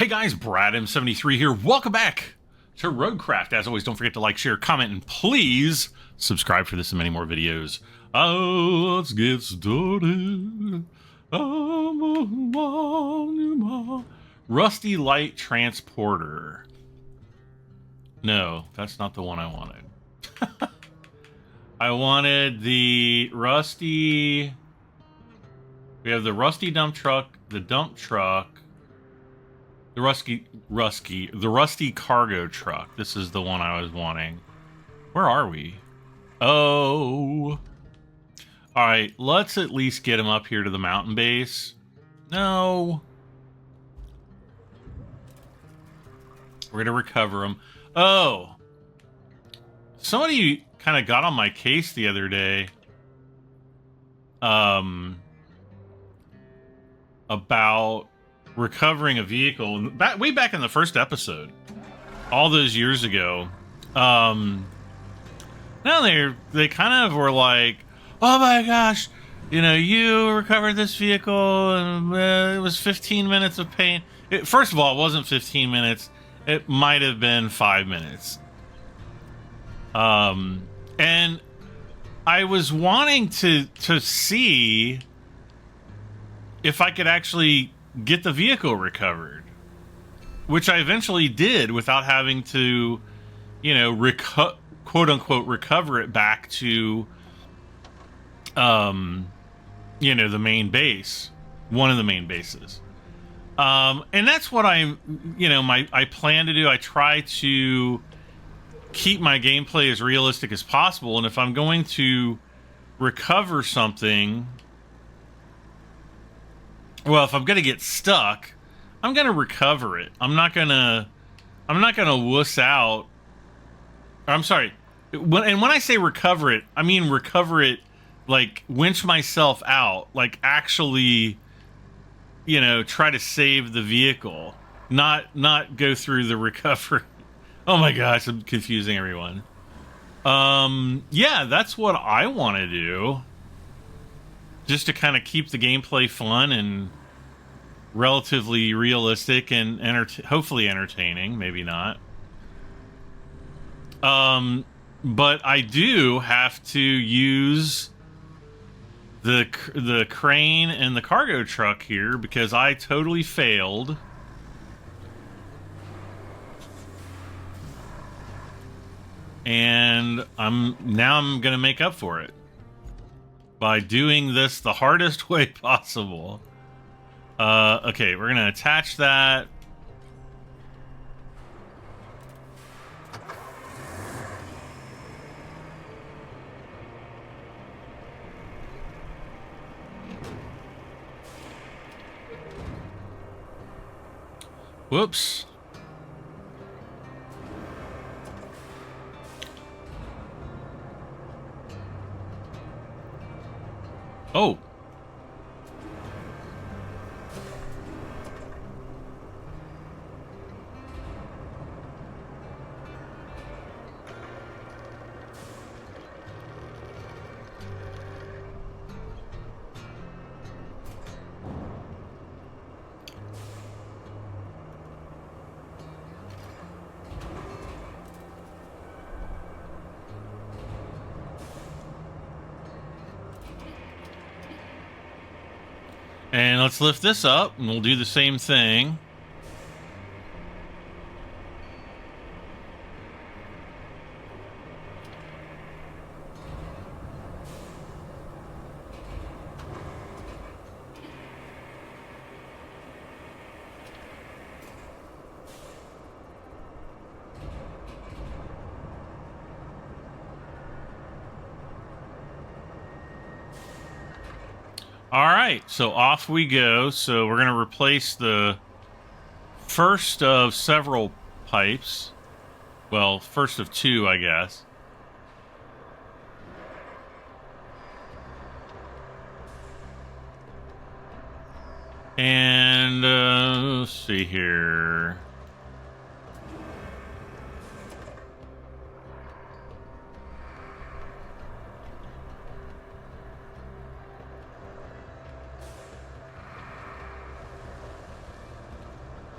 Hey guys, Brad M73 here. Welcome back to ROADCRAFT. As always, don't forget to like, share, comment, and please subscribe for this and many more videos. Let's get started. Rusty Light Transporter. No, that's not the one I wanted. I wanted the rusty... We have the rusty dump truck, the dump truck, the rusty cargo truck. This is the one I was wanting. Where are we? Oh. Alright, let's at least get him up here to the mountain base. No. We're gonna recover him. Oh. Somebody kind of got on my case the other day. About recovering a vehicle way back in the first episode, all those years ago. Now they kind of were like, oh my gosh, you know, you recovered this vehicle and it was 15 minutes of pain. First of all, it wasn't 15 minutes. It might have been 5 minutes. And I was wanting to see if I could actually get the vehicle recovered, which I eventually did without having to, you know, quote unquote recover it back to, you know, the main base, one of the main bases. And that's what I plan to do. I try to keep my gameplay as realistic as possible. And if I'm going to recover something, well, if I'm gonna get stuck, I'm gonna recover it. I'm not gonna wuss out. I'm sorry. When I say recover it, I mean recover it like winch myself out, like actually, you know, try to save the vehicle, not go through the recovery. Oh my gosh, I'm confusing everyone. Yeah, that's what I want to do. Just to kind of keep the gameplay fun and relatively realistic and hopefully entertaining, maybe not. But I do have to use the crane and the cargo truck here because I totally failed. And I'm gonna make up for it by doing this the hardest way possible. Okay, we're gonna attach that. Whoops. Oh. And let's lift this up, and we'll do the same thing. Alright, so off we go. So we're going to replace the first of several pipes. Well, first of two, I guess. And, let's see here.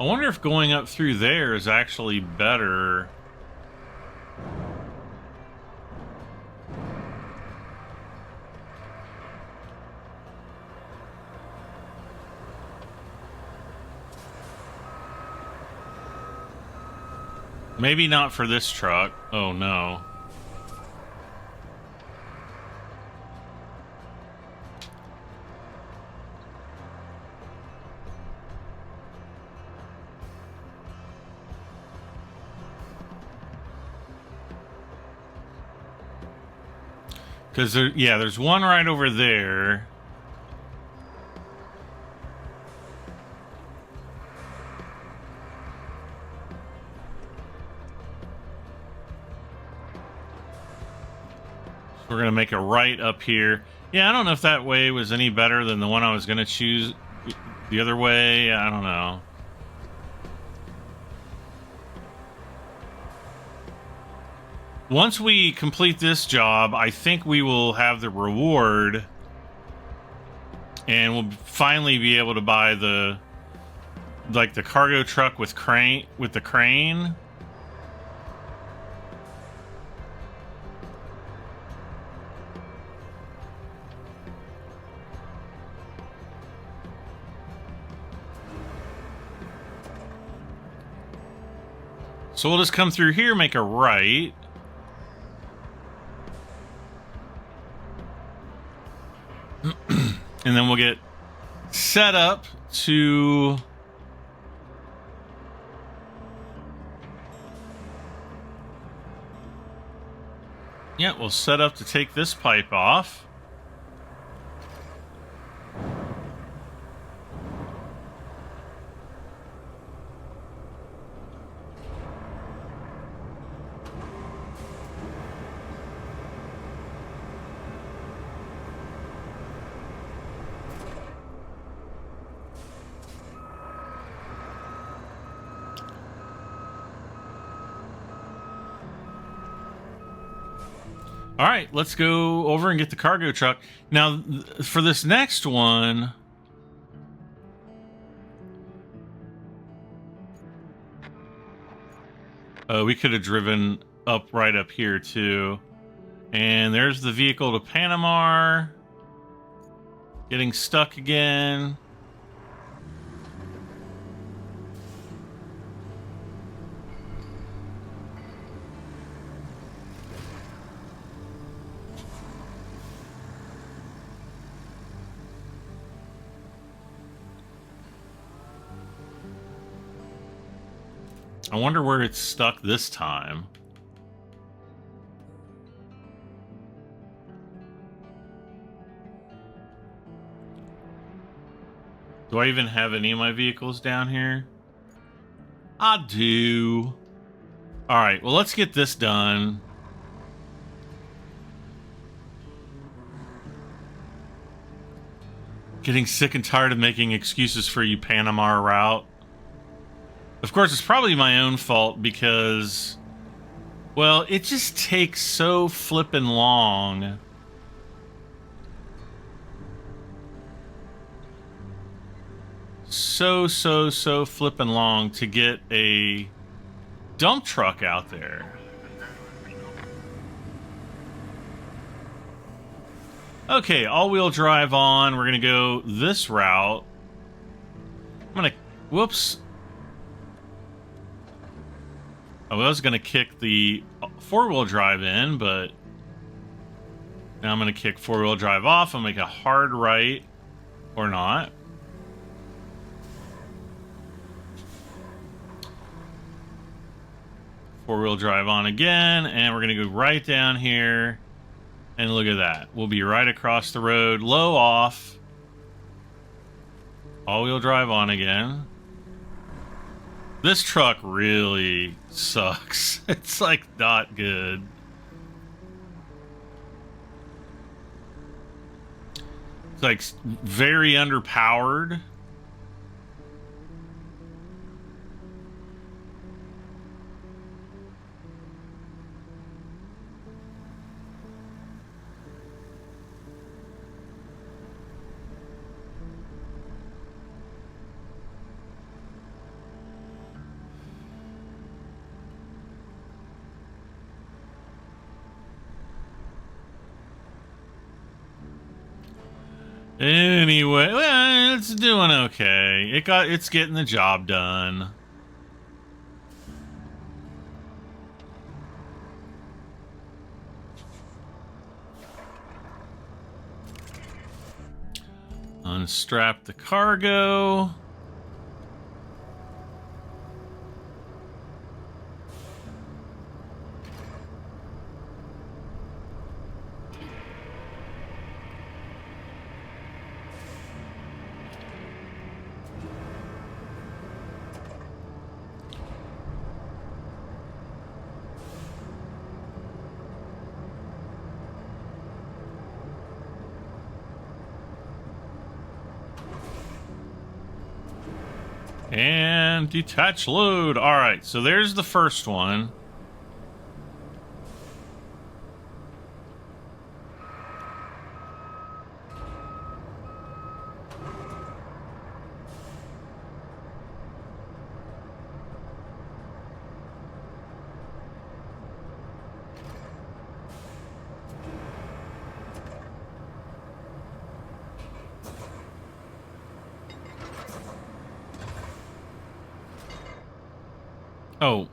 I wonder if going up through there is actually better. Maybe not for this truck. Oh no. Because there's one right over there. We're going to make a right up here. Yeah, I don't know if that way was any better than the one I was going to choose the other way. I don't know. Once we complete this job, I think we will have the reward. And we'll finally be able to buy the cargo truck with the crane. So we'll just come through here, make a right. And then we'll get set up to... Yeah, we'll set up to take this pipe off. All right, let's go over and get the cargo truck. Now, for this next one... we could have driven right up here, too. And there's the vehicle to Panama. Getting stuck again. I wonder where it's stuck this time. Do I even have any of my vehicles down here? I do. All right, well, let's get this done. Getting sick and tired of making excuses for you Panama route. Of course, it's probably my own fault because, well, it just takes so flippin' long. So flippin' long to get a dump truck out there. Okay, all-wheel drive on. We're gonna go this route. I'm gonna... Whoops. I was going to kick the four-wheel drive in, but now I'm going to kick four-wheel drive off and make a hard right, or not. Four-wheel drive on again, and we're going to go right down here, and look at that. We'll be right across the road, low off. All-wheel drive on again. This truck really sucks. It's like not good. It's like very underpowered. Anyway, well, it's doing okay. It's getting the job done. Unstrap the cargo. And detach load. All right, so there's the first one. Oh.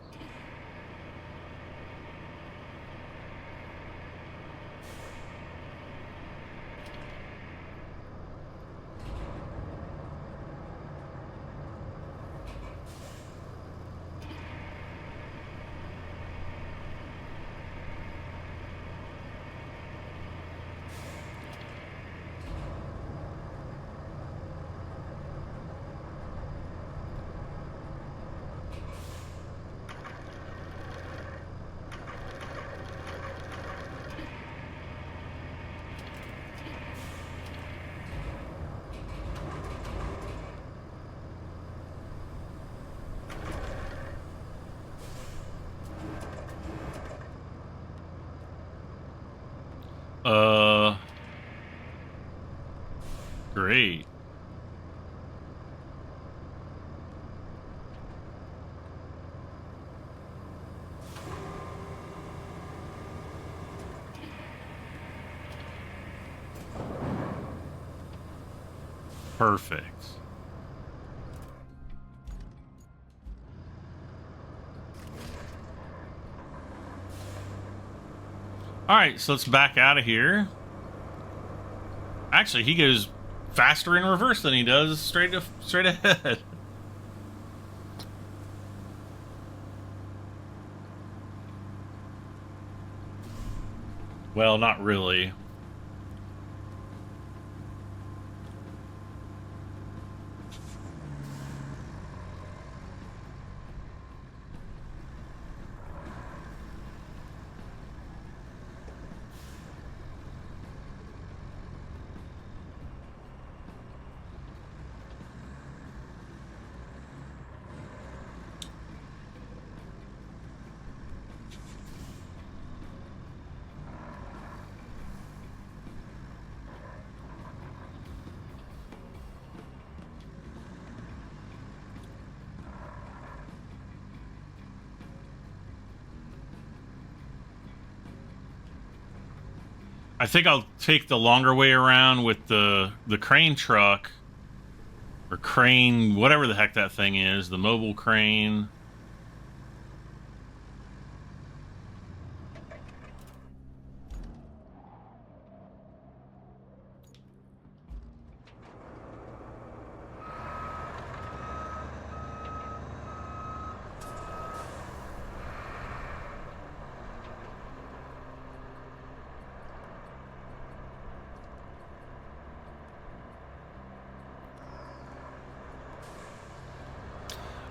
Great. Perfect. All right, so let's back out of here. Actually, he goes faster in reverse than he does straight ahead. Well, not really. I think I'll take the longer way around with the crane truck. Or crane, whatever the heck that thing is. The mobile crane.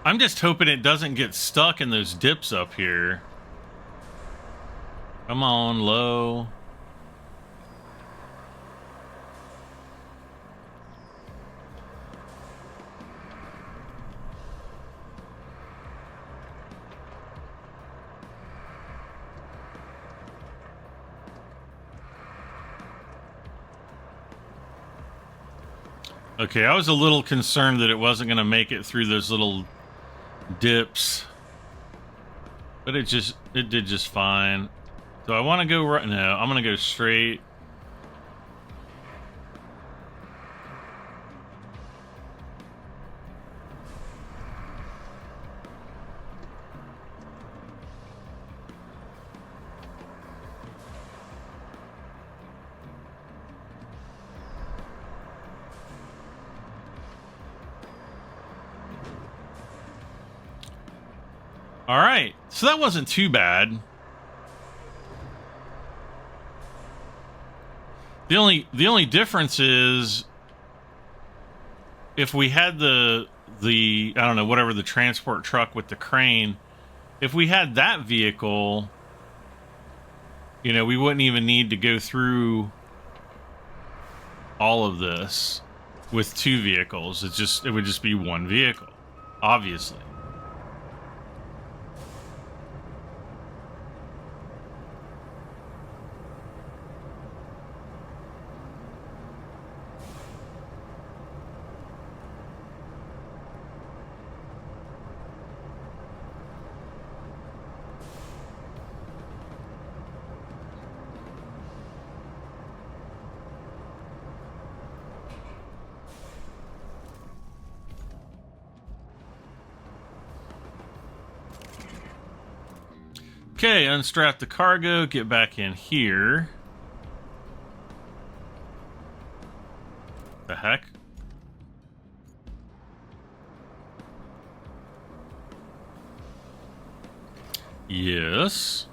I'm just hoping it doesn't get stuck in those dips up here. Come on, low. Okay, I was a little concerned that it wasn't going to make it through those little dips, but it did just fine. So I want to go right now. I'm going to go straight. All right, so that wasn't too bad. The only difference is if we had the I don't know, whatever, the transport truck with the crane, if we had that vehicle, you know, we wouldn't even need to go through all of this with two vehicles. It would just be one vehicle, obviously. Okay, unstrap the cargo, get back in here. The heck? Yes.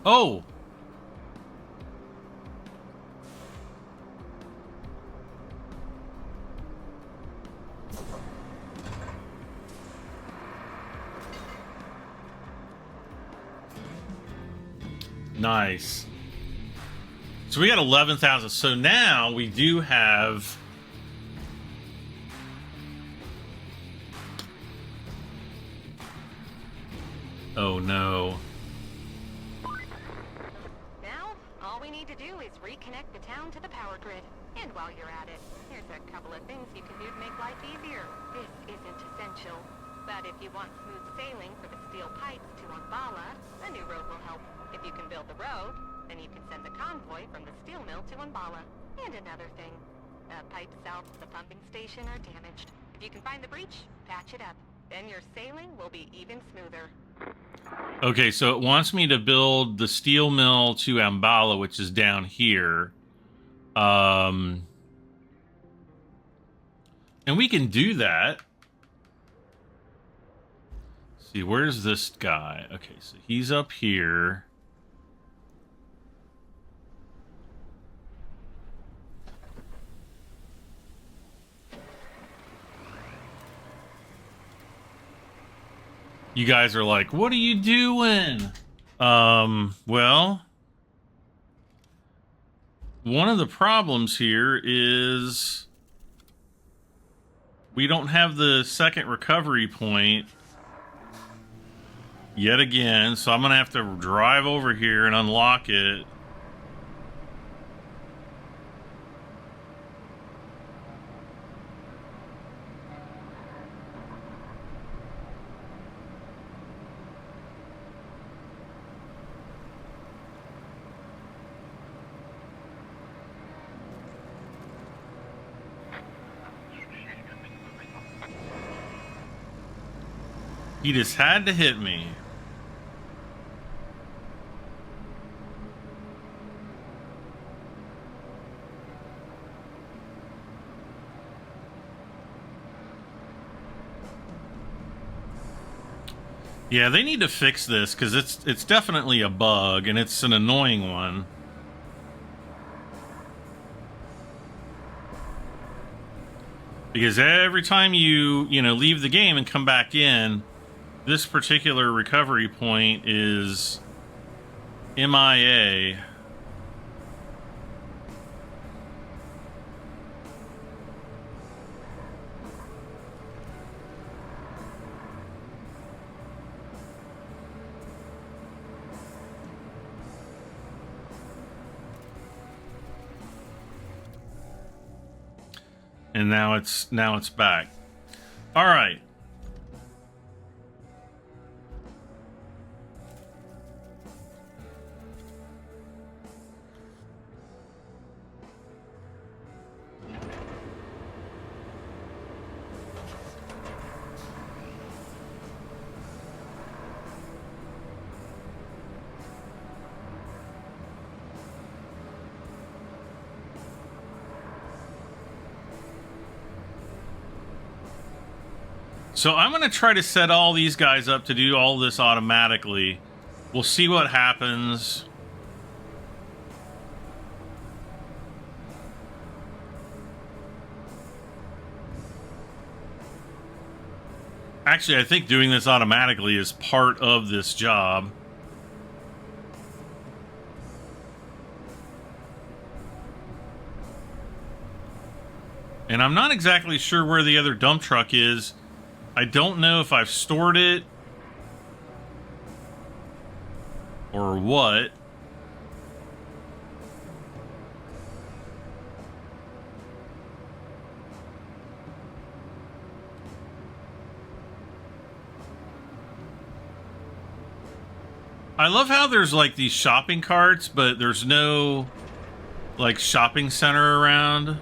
Oh! Nice. So we got 11,000. So now we do have... Oh no. Now, all we need to do is reconnect the town to the power grid. And while you're at it, here's a couple of things you can do to make life easier. This isn't essential, but if you want smooth sailing for the steel pipes to Umbala, a new road will help. If you can build the road, then you can send the convoy from the steel mill to Umbala. And another thing, pipes south of the pumping station are damaged. If you can find the breach, patch it up. Then your sailing will be even smoother. Okay, so it wants me to build the steel mill to Umbala, which is down here. And we can do that. Let's see, where's this guy? Okay, so he's up here. You guys are like, what are you doing? Well, one of the problems here is we don't have the second recovery point yet again, so I'm gonna have to drive over here and unlock it. He just had to hit me. Yeah, they need to fix this because it's definitely a bug and it's an annoying one. Because every time you leave the game and come back in, this particular recovery point is MIA. And now it's back. All right. So I'm going to try to set all these guys up to do all this automatically. We'll see what happens. Actually, I think doing this automatically is part of this job. And I'm not exactly sure where the other dump truck is. I don't know if I've stored it or what. I love how there's like these shopping carts, but there's no like shopping center around.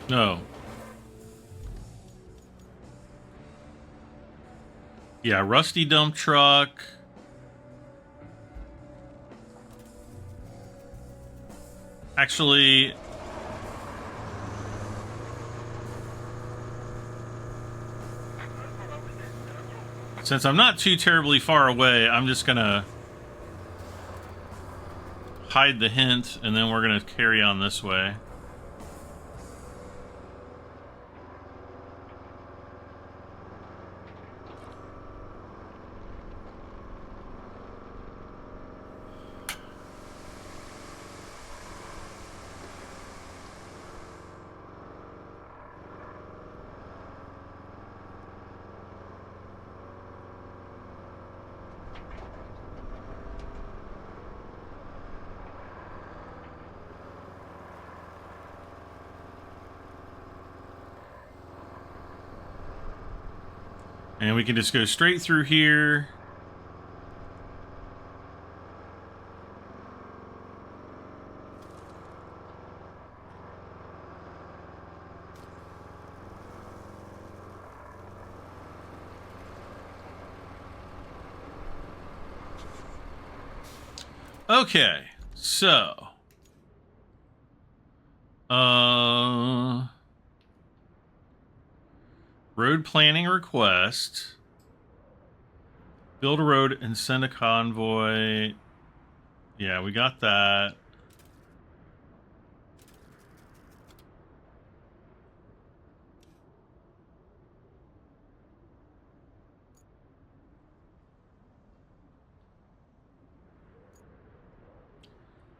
No. Yeah, rusty dump truck. Actually, since I'm not too terribly far away, I'm just gonna hide the hint, and then we're gonna carry on this way. And we can just go straight through here. Okay, so road planning request. Build a road and send a convoy. Yeah, we got that.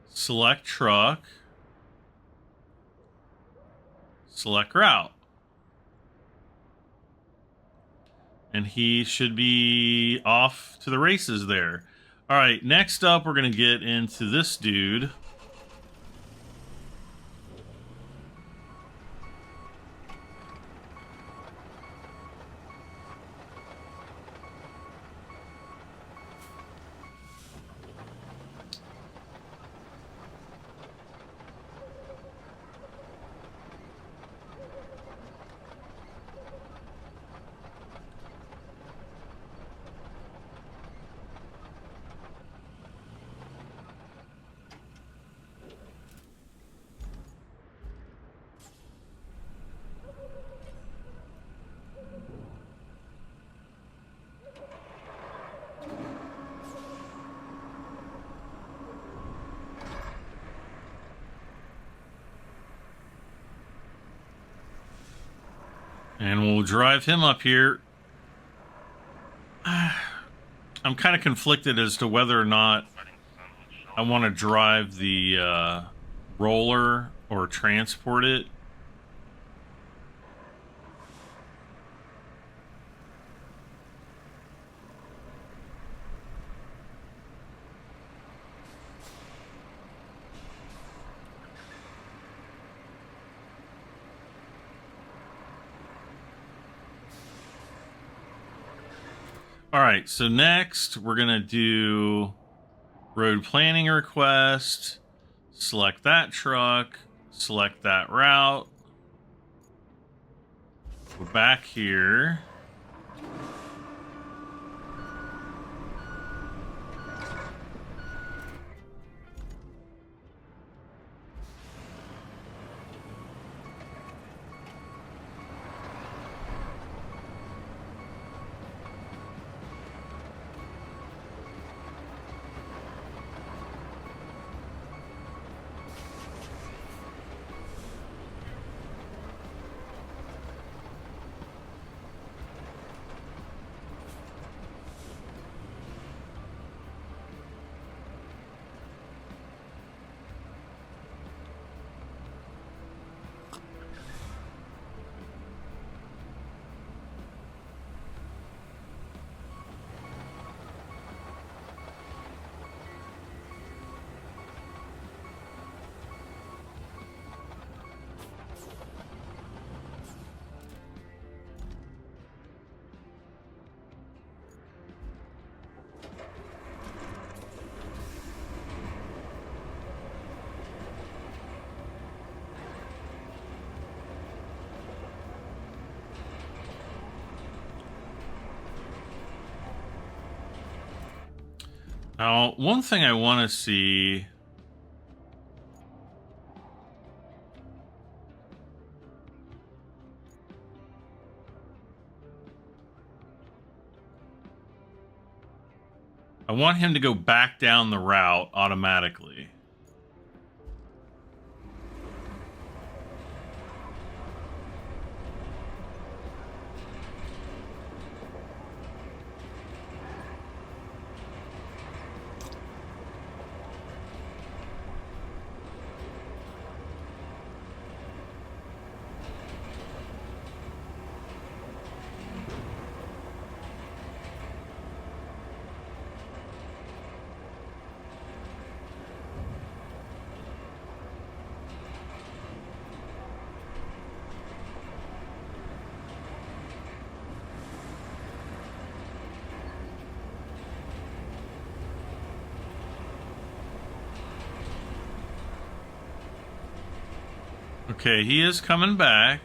Select truck. Select route. And he should be off to the races there. All right, next up, we're going to get into this dude. And we'll drive him up here. I'm kind of conflicted as to whether or not I want to drive the roller or transport it. All right, so next we're gonna do road planning request, select that truck, select that route, go back here. Now, one thing I want to see... I want him to go back down the route automatically. Okay, he is coming back.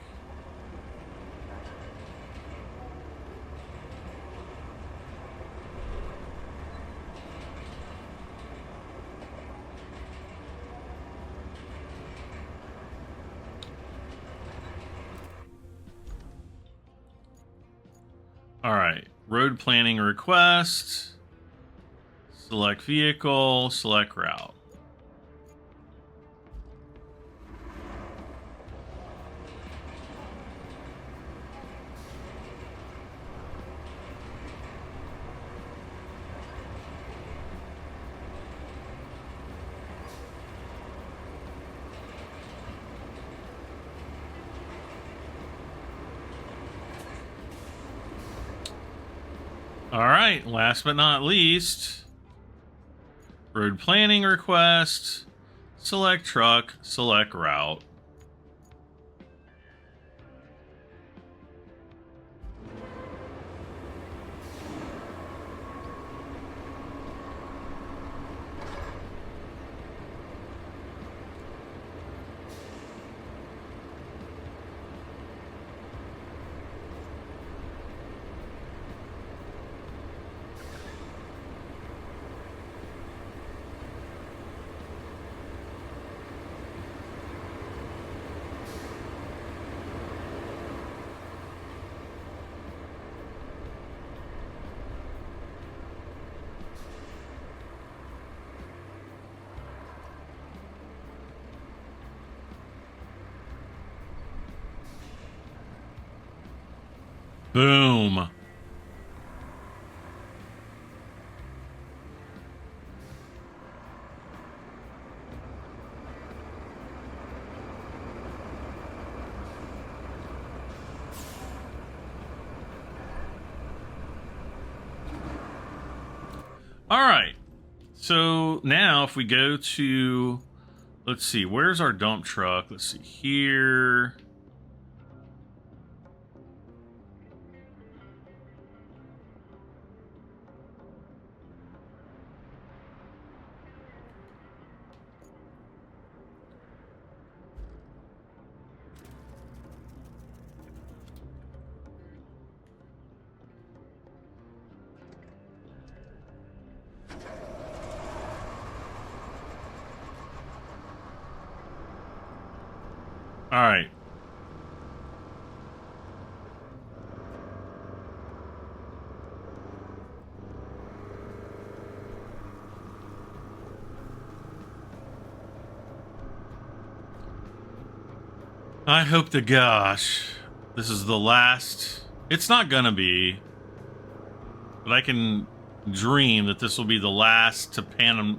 All right, road planning request. Select vehicle, select route. All right, last but not least, road planning request, select truck, select route. Boom. All right. So now if we go to, let's see, where's our dump truck? Let's see here. All right. I hope to gosh this is the last. It's not gonna be, but I can dream that this will be the last to Panama.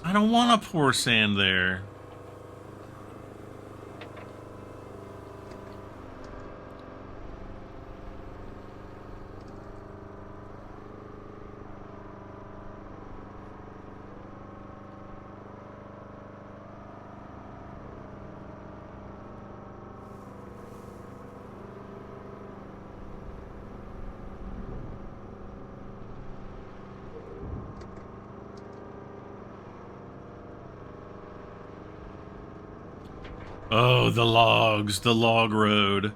I don't want to pour sand there. Oh, the logs, the log road.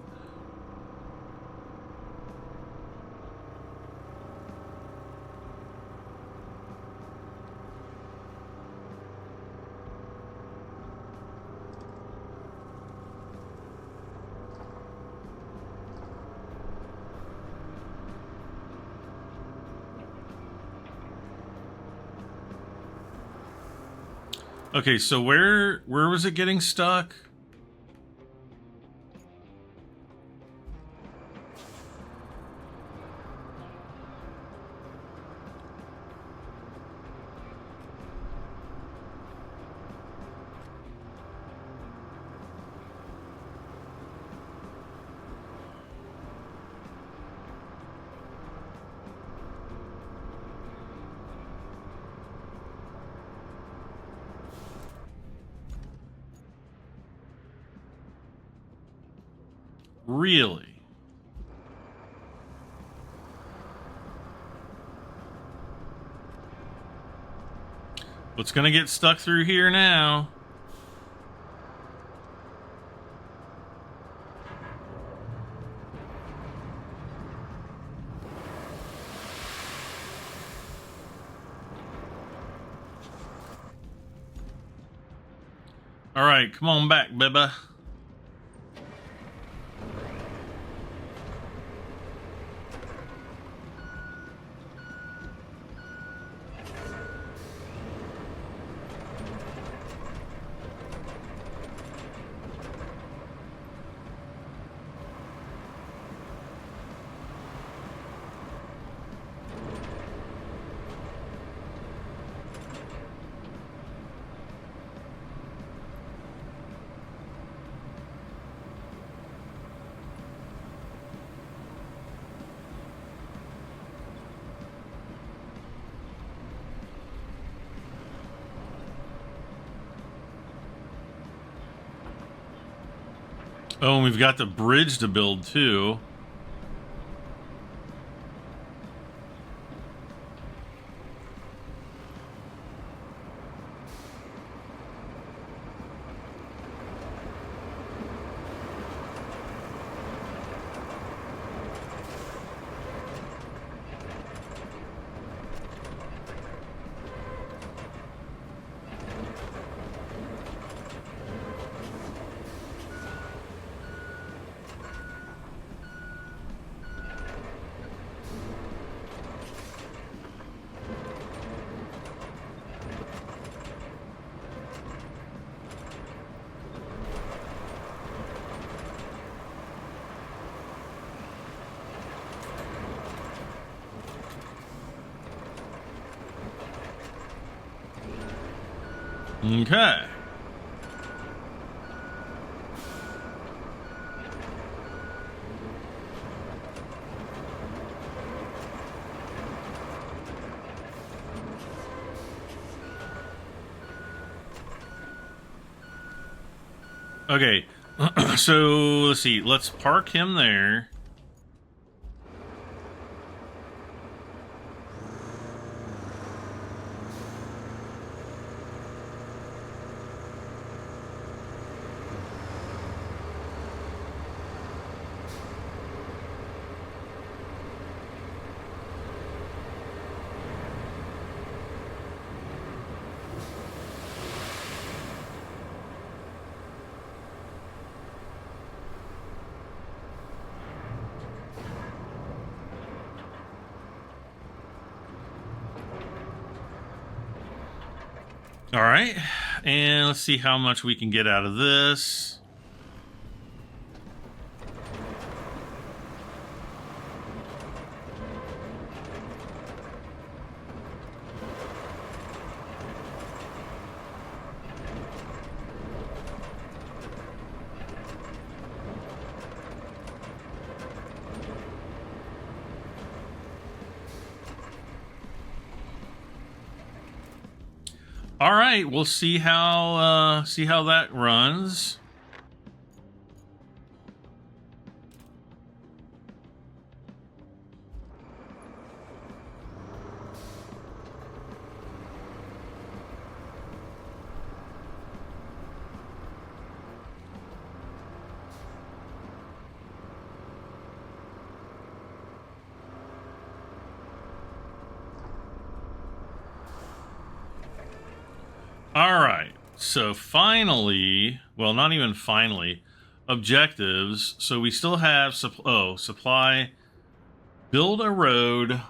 Okay, so where was it getting stuck? Really? What's gonna get stuck through here now? All right, come on back, baby. Oh, and we've got the bridge to build too. Okay. Okay, so let's see. Let's park him there. All right, and let's see how much we can get out of this. All right, we'll see how that runs. All right, so finally, well, not even finally, objectives. So we still have supply, build a road.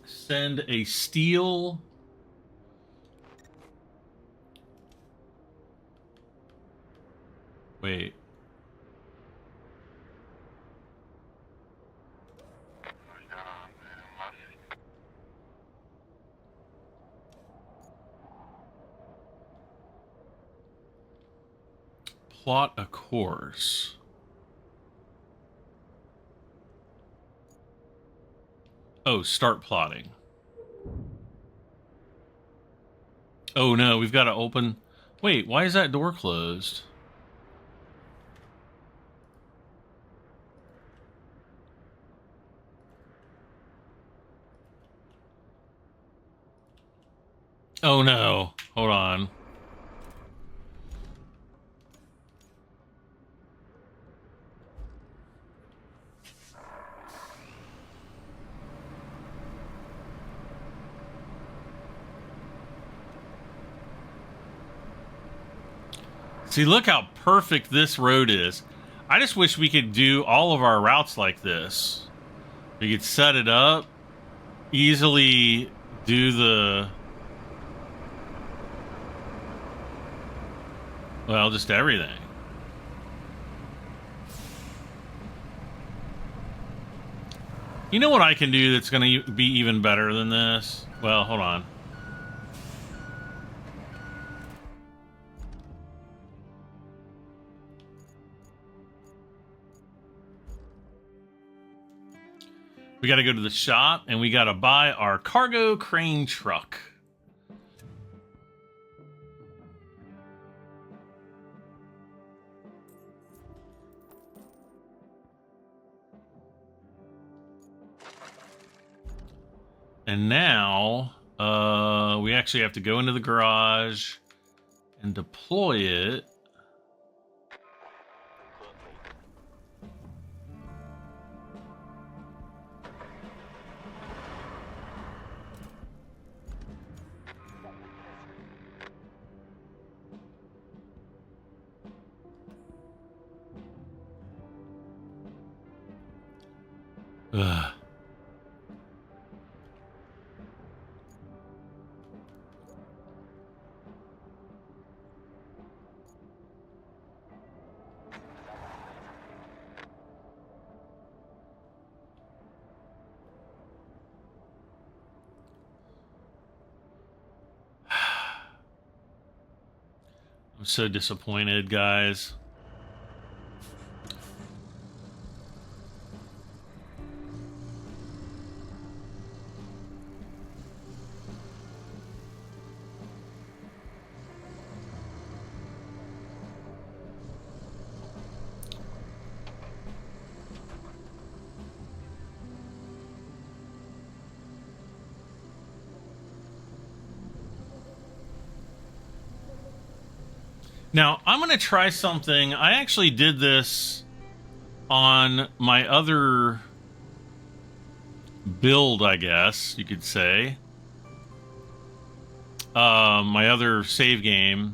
Send a steel. Wait. Plot a course. Oh, start plotting. Oh no, we've got to open. Wait, why is that door closed? Oh no, hold on. See, look how perfect this road is. I just wish we could do all of our routes like this. We could set it up, easily do the... Well, just everything. You know what I can do that's going to be even better than this? Well, hold on. We got to go to the shop, and we got to buy our cargo crane truck. And now, we actually have to go into the garage and deploy it. Ugh. I'm so disappointed, guys. Now, I'm going to try something. I actually did this on my other build, I guess you could say. My other save game,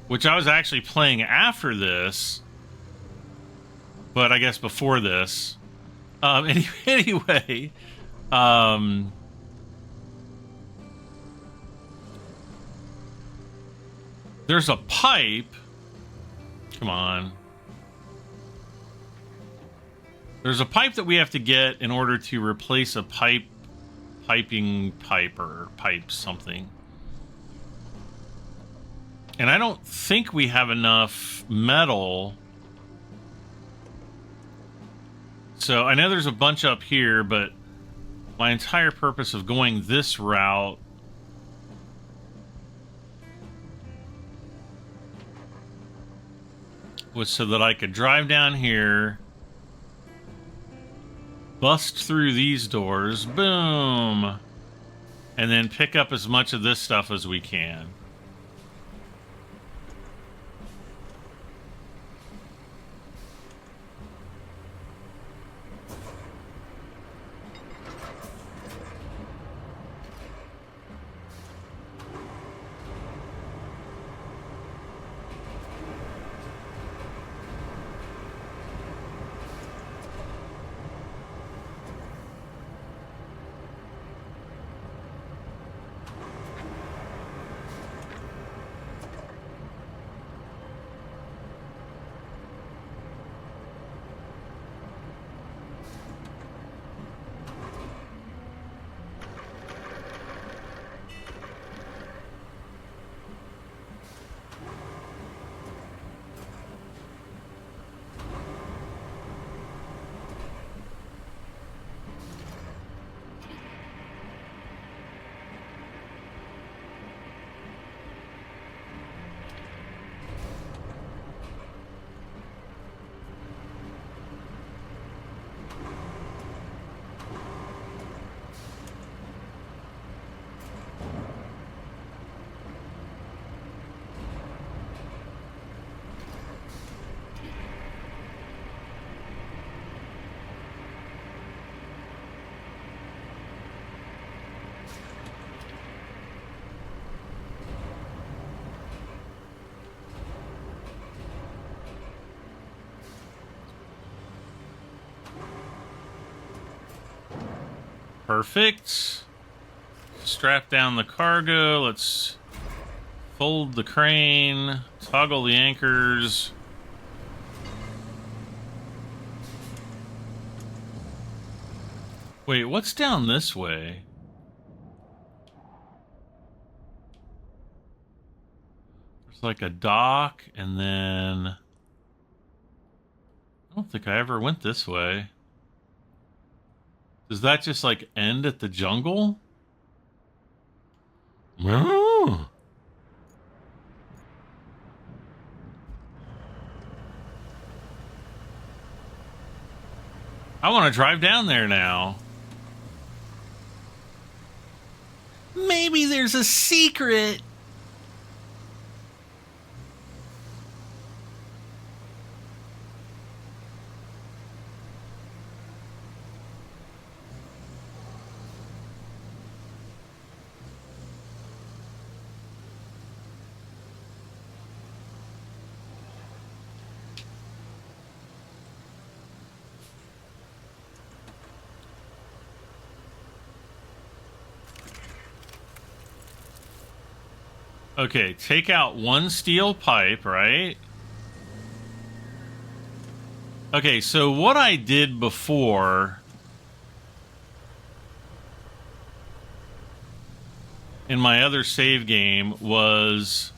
which I was actually playing after this, but I guess before this. Anyway, there's a pipe. Come on. There's a pipe that we have to get in order to replace a piping pipe or pipe something. And I don't think we have enough metal. So I know there's a bunch up here, but my entire purpose of going this route was so that I could drive down here, bust through these doors, boom, and then pick up as much of this stuff as we can. Perfect. Strap down the cargo. Let's fold the crane. Toggle the anchors. Wait, what's down this way? There's like a dock, and then... I don't think I ever went this way. Does that just, like, end at the jungle? Oh. I want to drive down there now. Maybe there's a secret. Okay, take out one steel pipe, right? Okay, so what I did before in my other save game was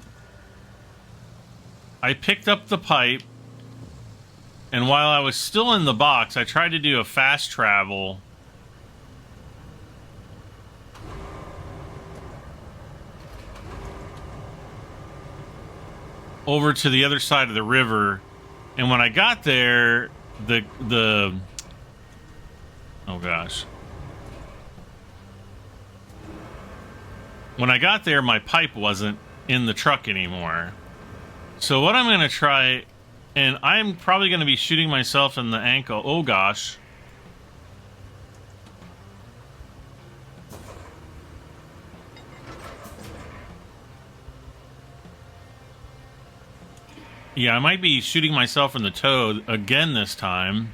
I picked up the pipe, and while I was still in the box, I tried to do a fast travel over to the other side of the river, and when I got there, the oh gosh. When I got there, my pipe wasn't in the truck anymore. So what I'm going to try, and I'm probably going to be shooting myself in the ankle. Oh gosh. Yeah, I might be shooting myself in the toe again this time.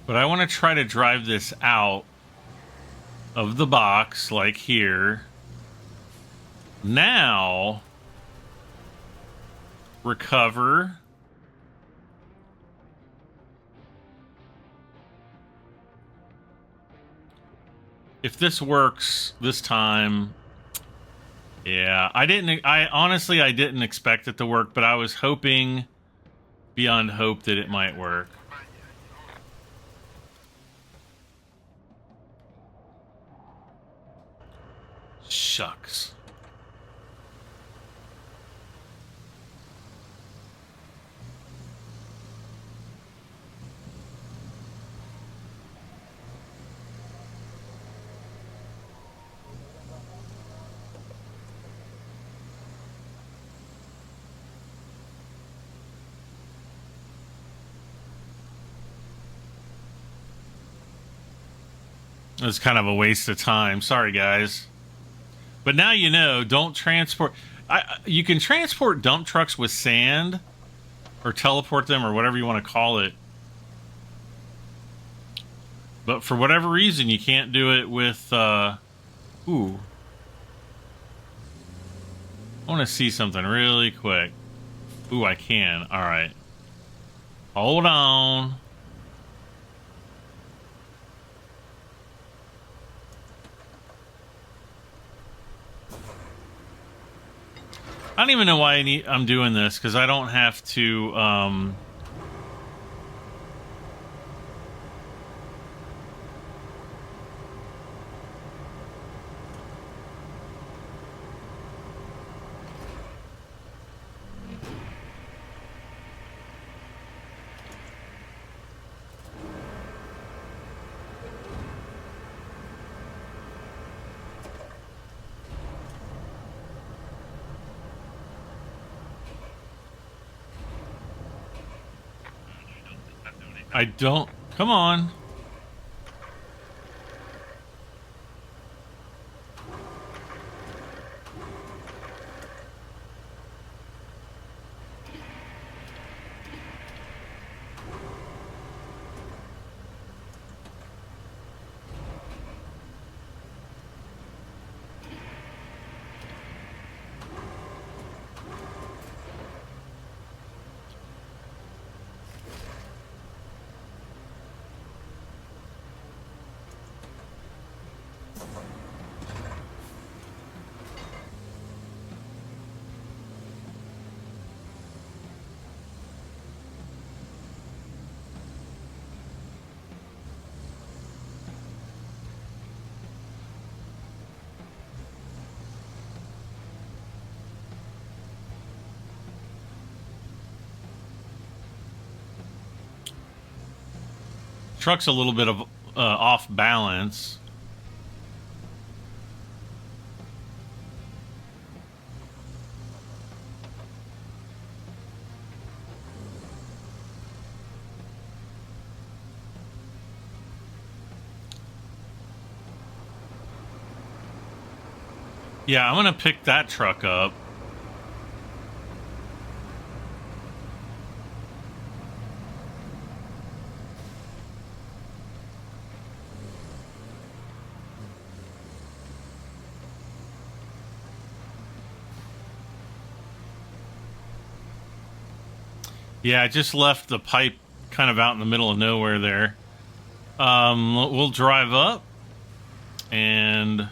But I want to try to drive this out of the box, like here. Now, recover. If this works this time, yeah, I honestly didn't expect it to work, but I was hoping beyond hope that it might work. Shucks. It's kind of a waste of time. Sorry, guys. But now you know, don't transport... you can transport dump trucks with sand, or teleport them, or whatever you want to call it. But for whatever reason, you can't do it with... Ooh. I want to see something really quick. Ooh, I can. Alright. Hold on. I don't even know why I'm doing this, because I don't have to, I don't... Come on. Truck's a little bit of off balance. Yeah, I'm gonna pick that truck up. Yeah, I just left the pipe kind of out in the middle of nowhere there. We'll drive up and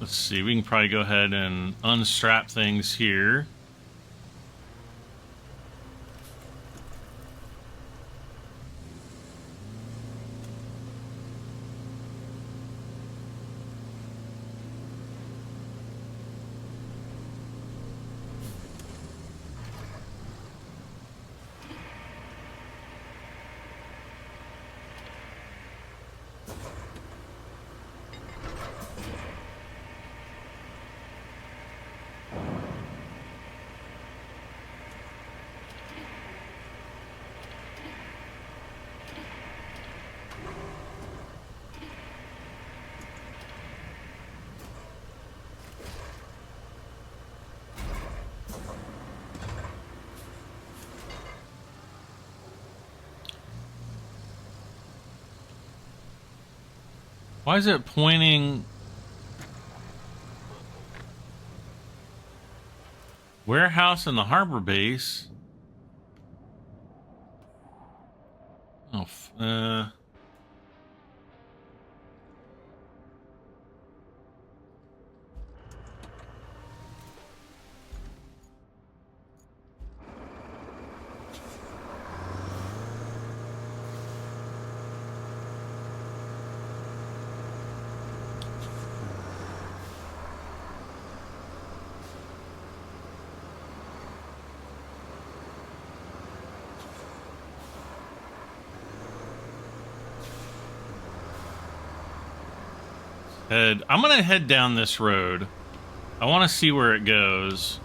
let's see. We can probably go ahead and unstrap things here. Why is it pointing? Warehouse in the harbor base. Oh, I'm gonna head down this road. I want to see where it goes.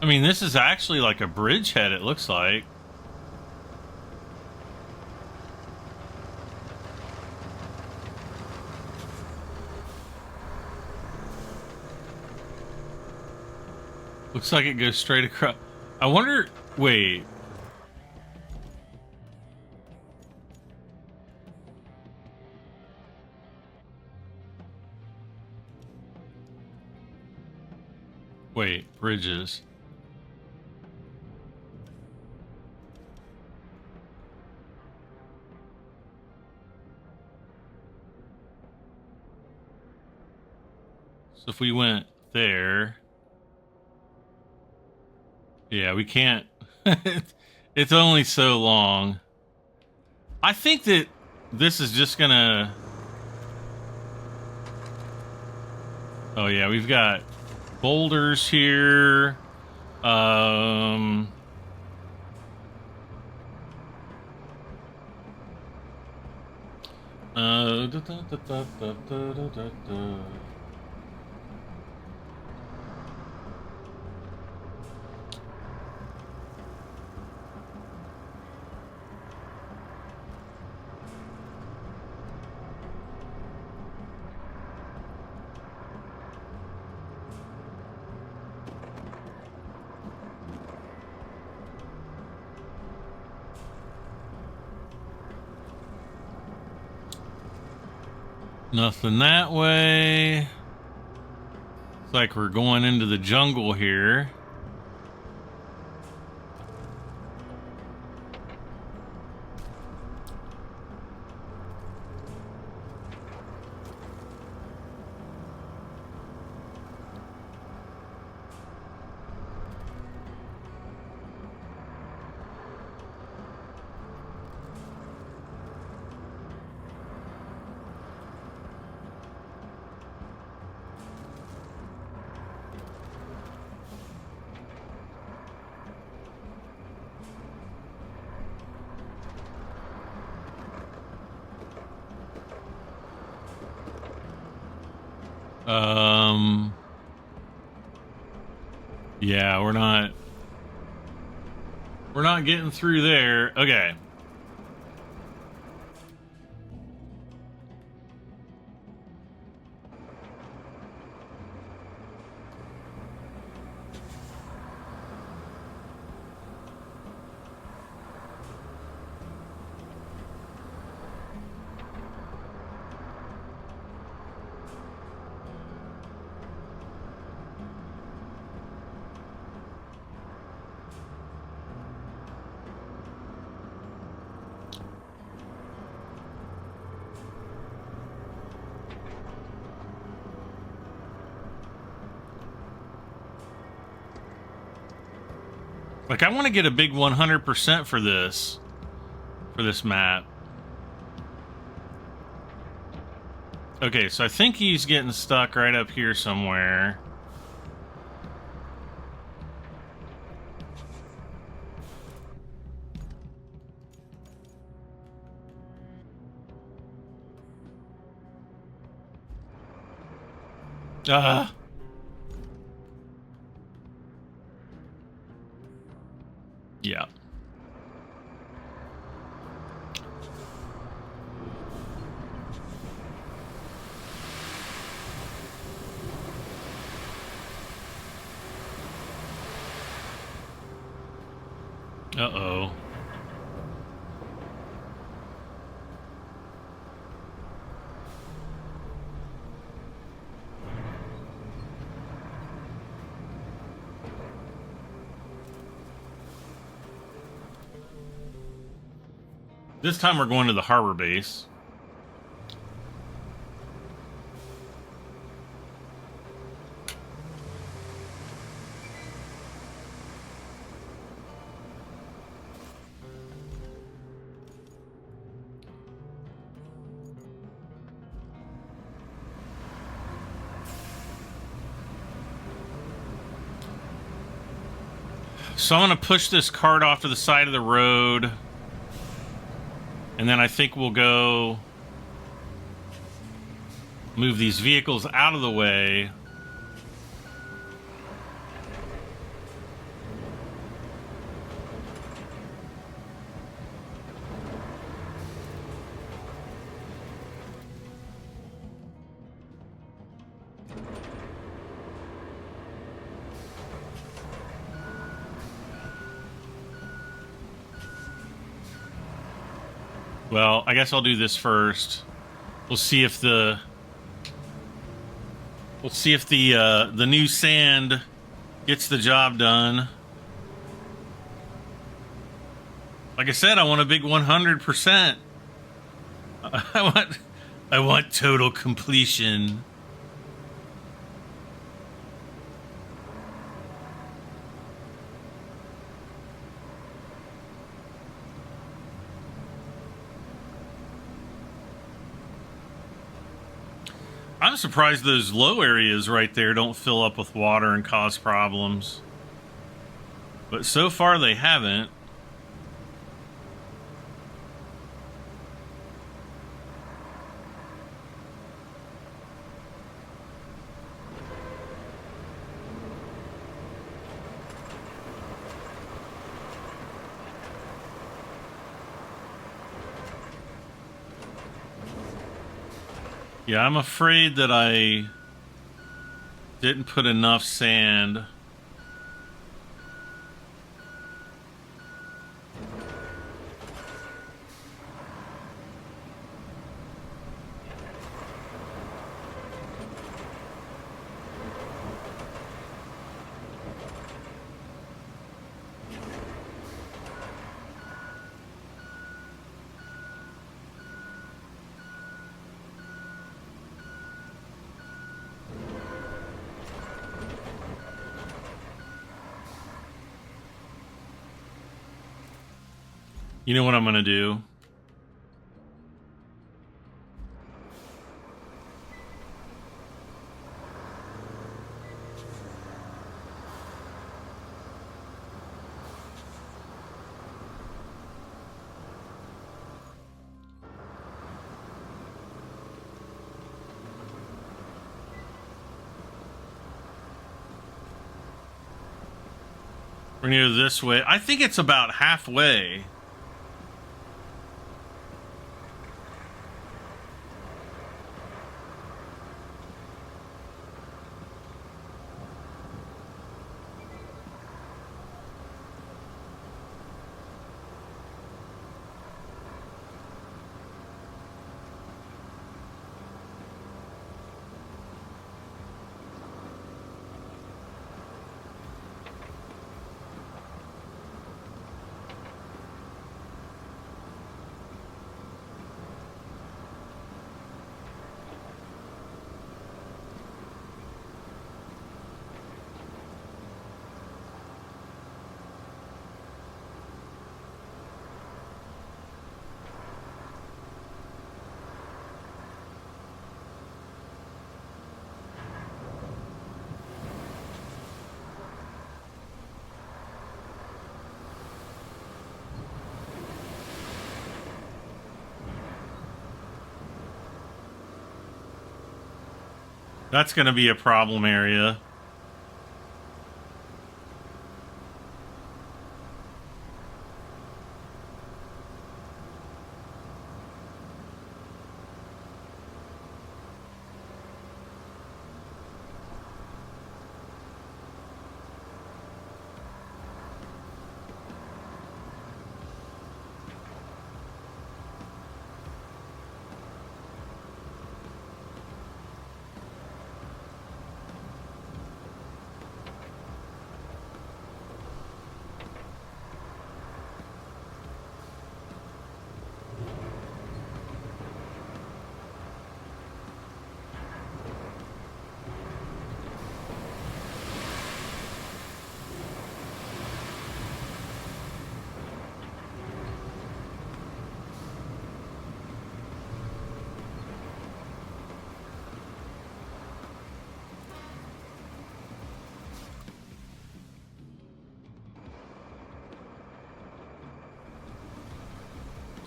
I mean, this is actually like a bridgehead, it looks like. Looks like it goes straight across. I wonder... Wait. Wait, bridges. So if we went there... Yeah, we can't... It's only so long. I think that this is just gonna... Oh yeah, we've got boulders here. Nothing that way. It's like we're going into the jungle here. Yeah, we're not getting through there. Okay. Like, I want to get a big 100% for this map. Okay, so I think he's getting stuck right up here somewhere. Yeah. Uh-oh. This time we're going to the harbor base. So I'm going to push this cart off to the side of the road. And then I think we'll go move these vehicles out of the way. Well, I guess I'll do this first. We'll see if the new sand gets the job done. Like I said, I want a big 100%. I want total completion. I'm surprised those low areas right there don't fill up with water and cause problems. But so far they haven't. Yeah, I'm afraid that I didn't put enough sand. You know what I'm gonna do? We're gonna go this way. I think it's about halfway. That's going to be a problem area.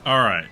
All right.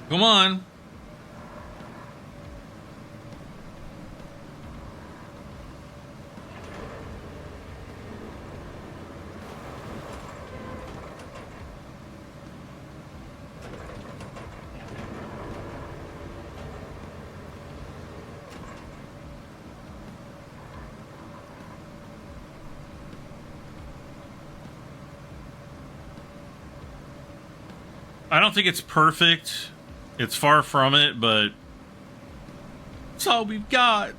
Come on. I don't think it's perfect. It's far from it, but it's all we've got.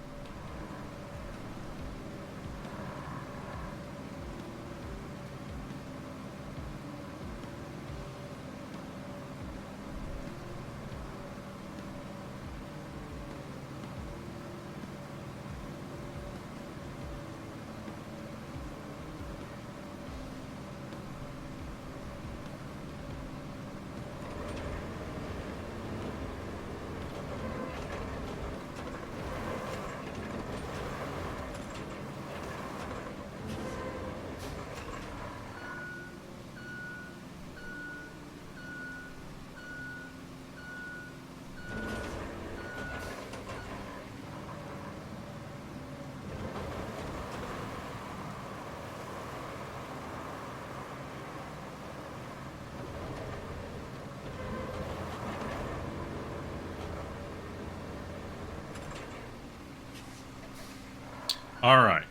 All right.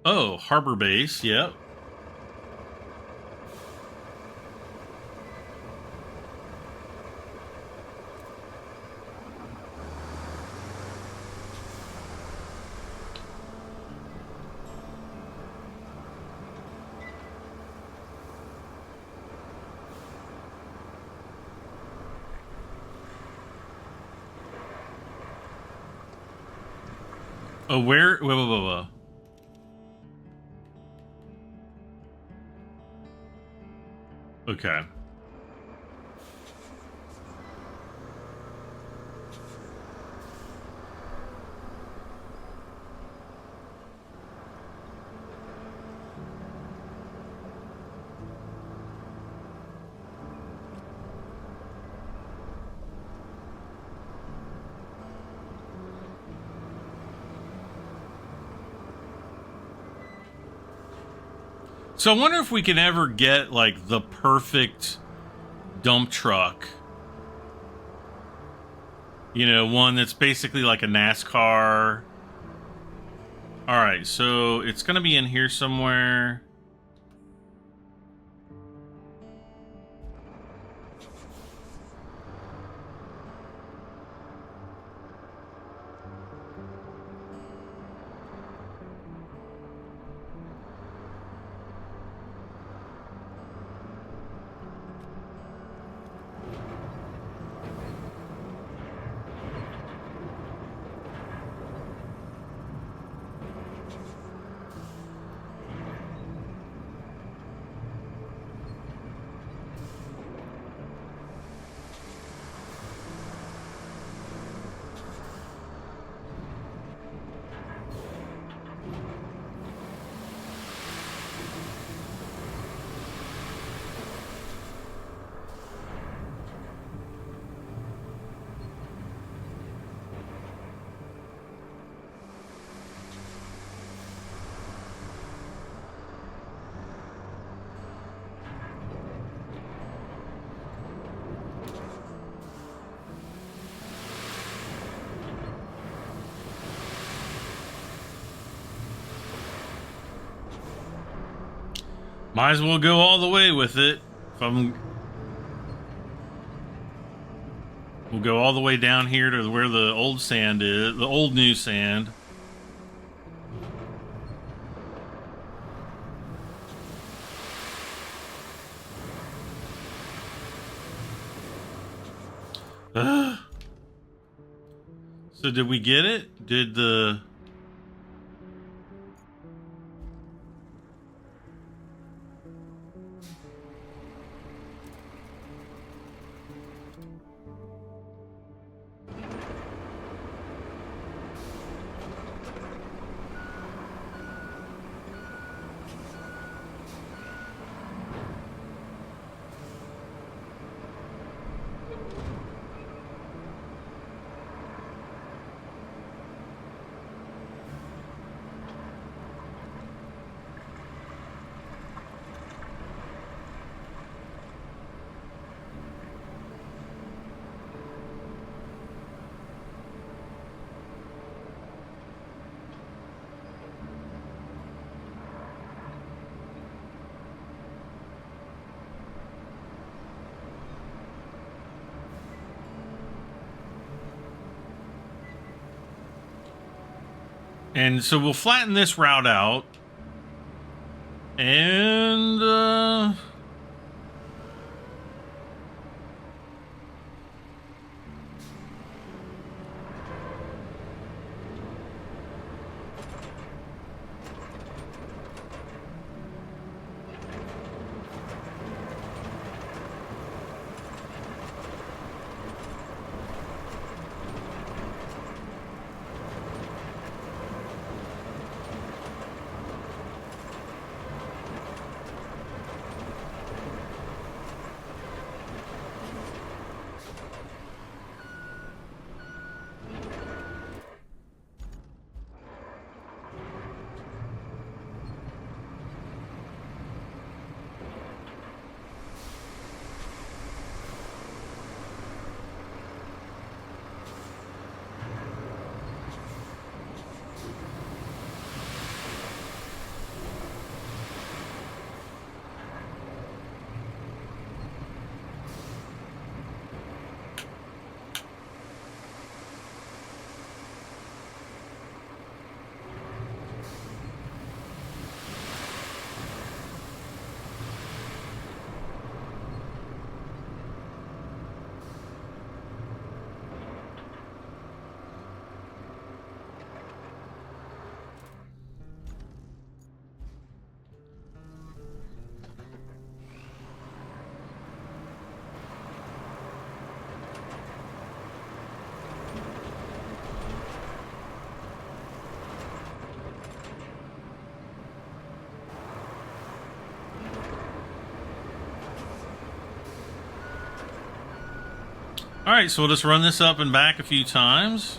Oh, Harbor Base, yep. Oh, where? Whoa. Okay. So I wonder if we can ever get, like, the perfect dump truck. You know, one that's basically like a NASCAR. Alright, so it's going to be in here somewhere. Might as well go all the way with it. We'll go all the way down here to where the old sand is, the old new sand. So did we get it? Did the... And so we'll flatten this route out. And, All right, so we'll just run this up and back a few times.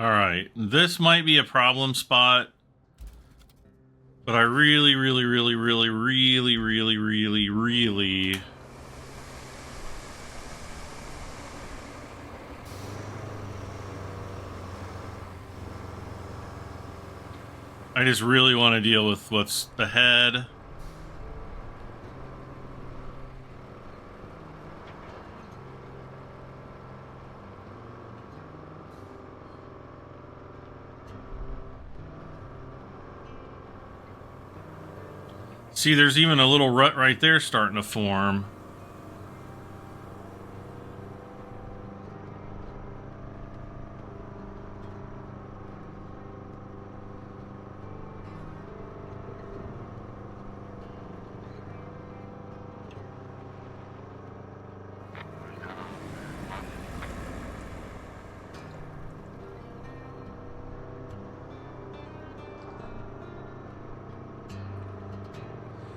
All right, this might be a problem spot, but I really I just really want to deal with what's ahead. See, there's even a little rut right there starting to form.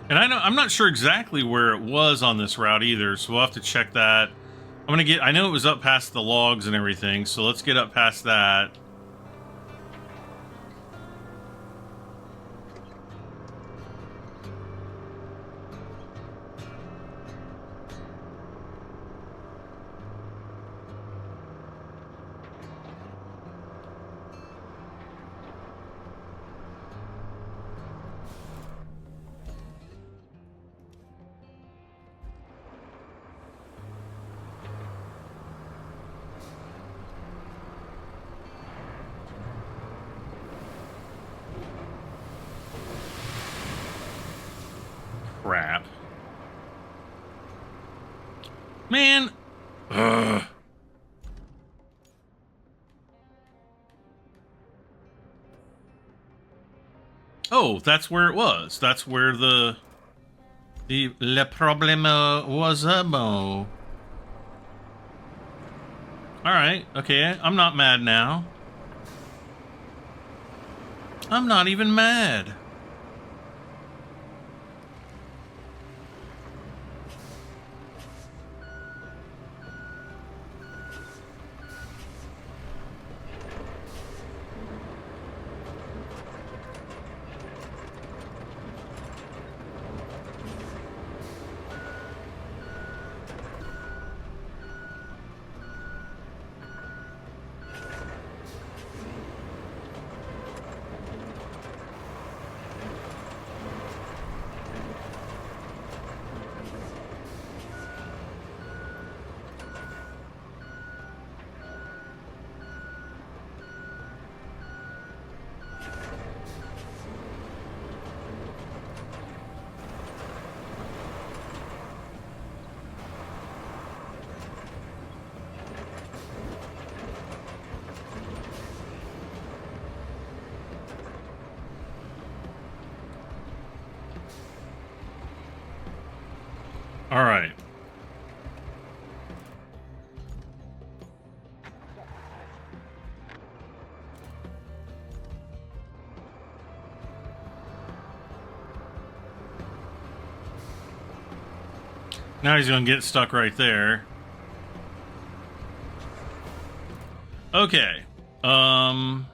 And I'm not sure exactly where it was on this route either, so we'll have to check that. I know it was up past the logs and everything, so let's get up past that. Crap. Man. Ugh. Oh, that's where it was. That's where le problema was abo. Alright, okay, I'm not mad now. I'm not even mad. All right. Now he's going to get stuck right there. Okay. Oh,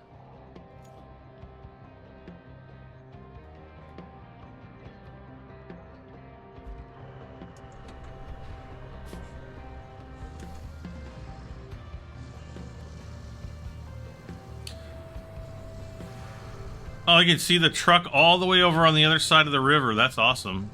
I can see the truck all the way over on the other side of the river. That's awesome.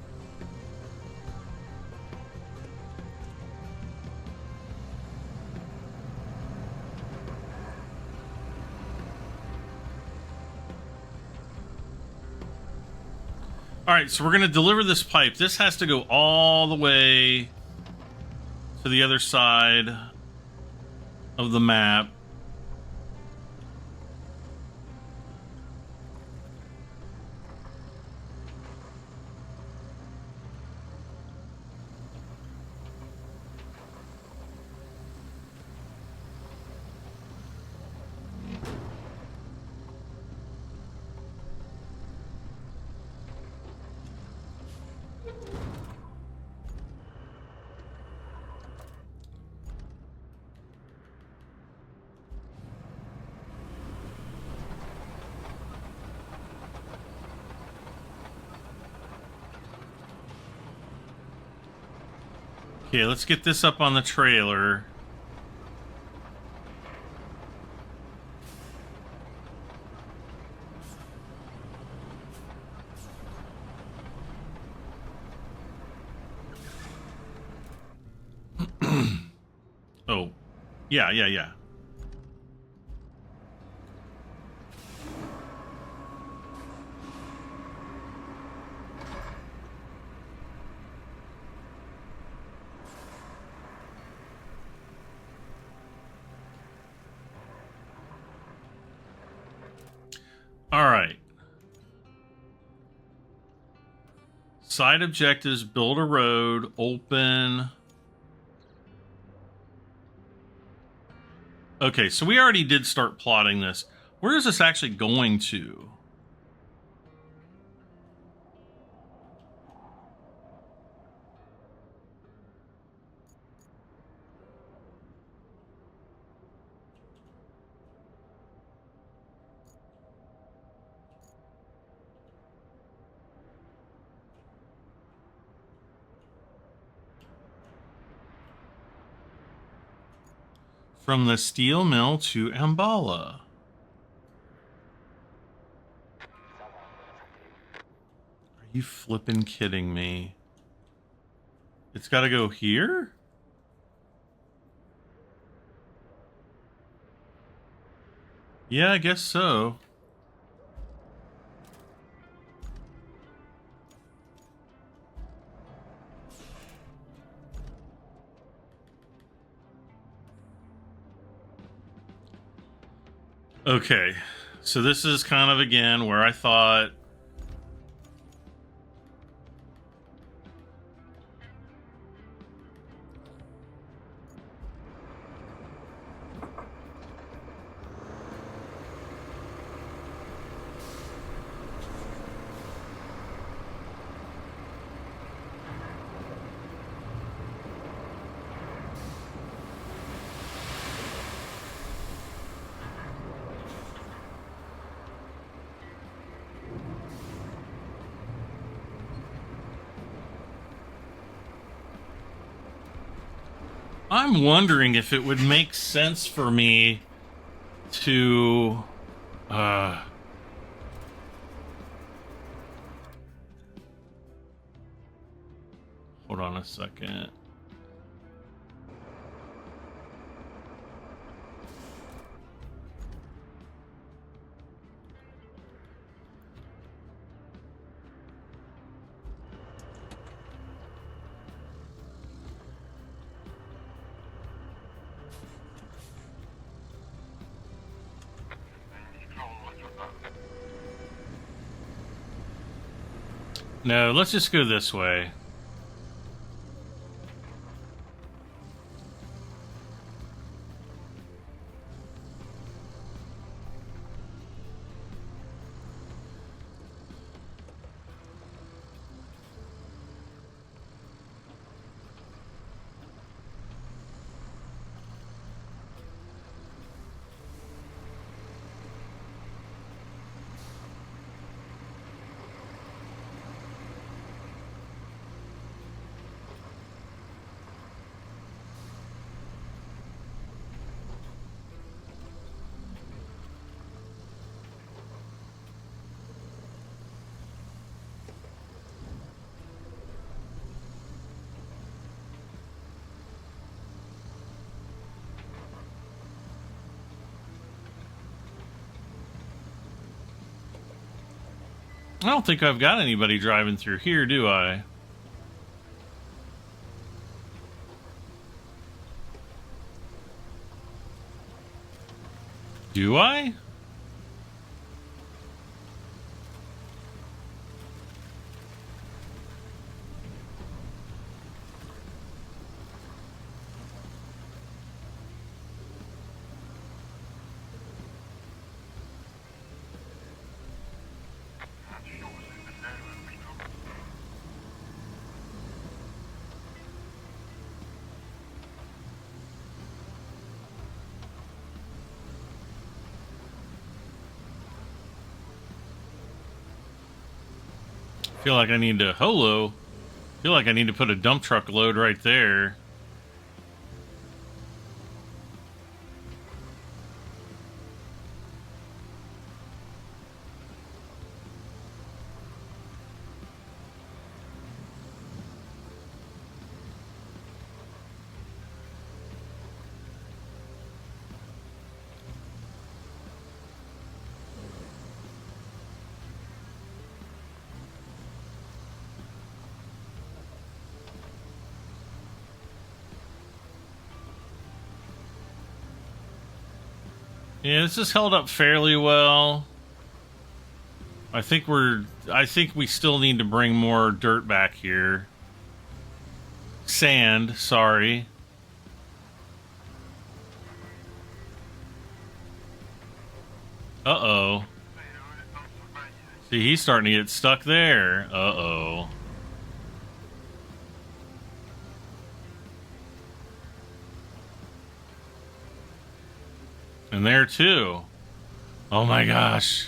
All right, so we're going to deliver this pipe. This has to go all the way to the other side of the map. Okay, let's get this up on the trailer. Oh, yeah. All right. Side objectives, build a road, open. Okay, so we already did start plotting this. Where is this actually going to? From the steel mill to Ambala. Are you flippin' kidding me? It's got to go here? Yeah, I guess so. Okay, so this is kind of, again, where I thought... I'm wondering if it would make sense for me to... hold on a second. No, let's just go this way. I don't think I've got anybody driving through here, do I? Do I? Feel like I need to feel like I need to put a dump truck load right there. Yeah, this is held up fairly well. I think we still need to bring more dirt back here. Sand, sorry. Uh-oh. See, he's starting to get stuck there. Uh-oh. And there too. Oh my gosh.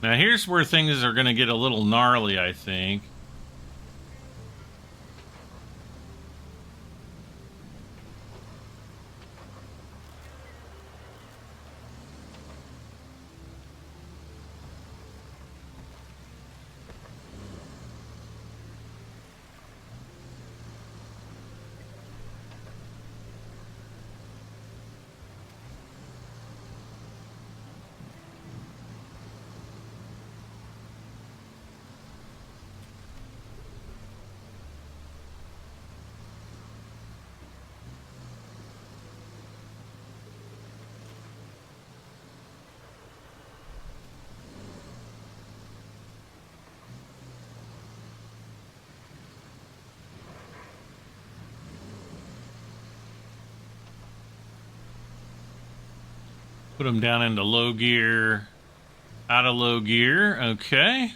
Now here's where things are going to get a little gnarly, I think. Put them down into low gear, out of low gear, okay.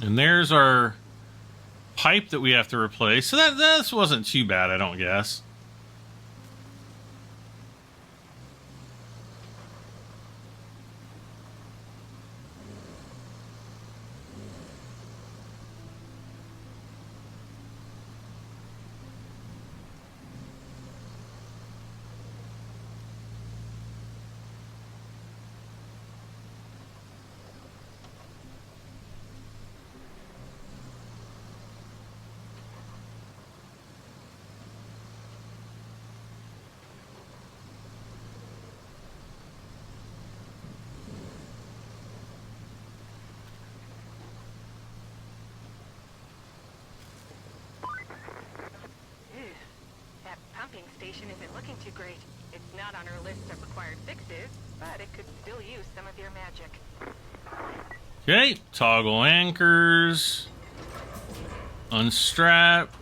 And there's our pipe that we have to replace. So this wasn't too bad, I don't guess. Station isn't looking too great. It's not on our list of required fixes, but it could still use some of your magic. Okay, toggle anchors, unstrap.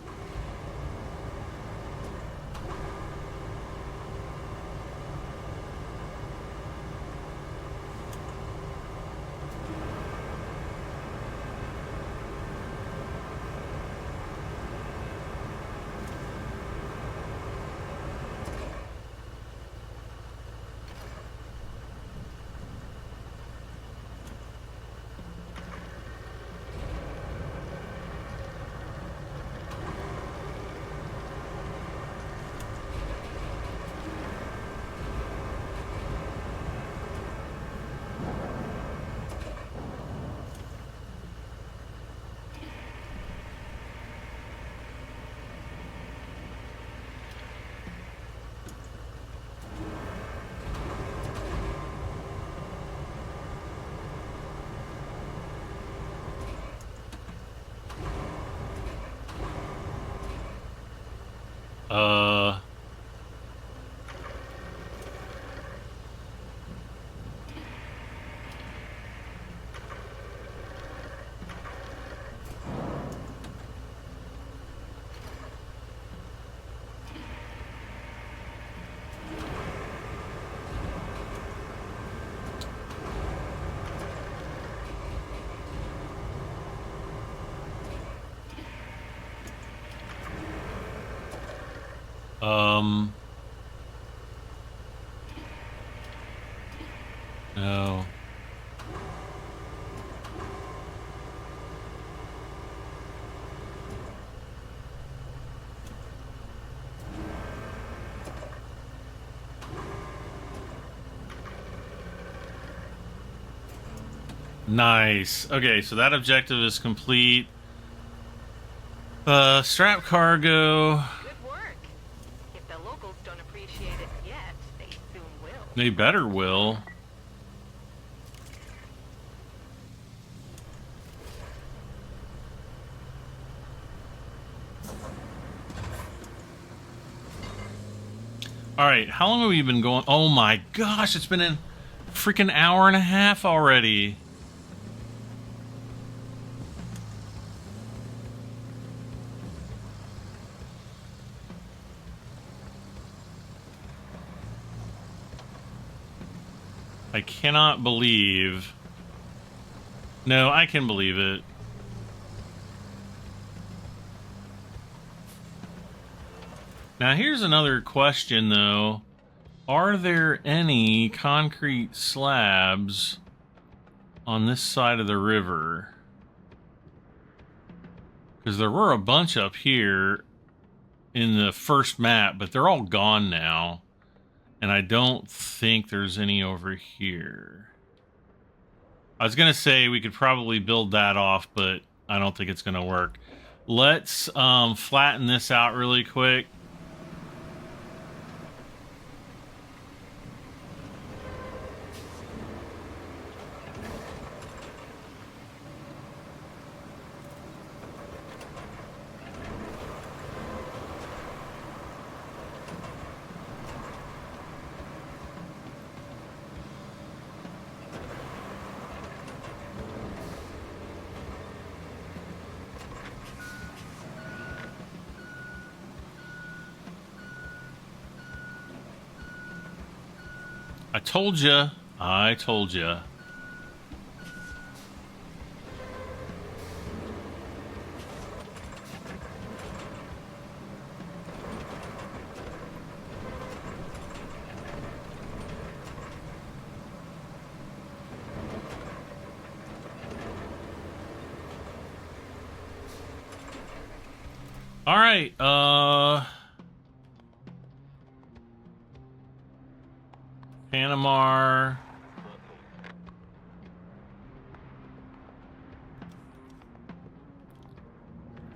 No. Nice. Okay, so that objective is complete. Strap cargo. Good work. If the locals don't appreciate it yet, they soon will. They better will. All right, how long have we been going? Oh my gosh, it's been a freaking hour and a half already. I cannot believe. No, I can believe it. Now, here's another question, though. Are there any concrete slabs on this side of the river? Because there were a bunch up here in the first map, but they're all gone now. And I don't think there's any over here. I was going to say we could probably build that off, but I don't think it's going to work. Let's flatten this out really quick. I told ya. I told ya. All right, Panamar.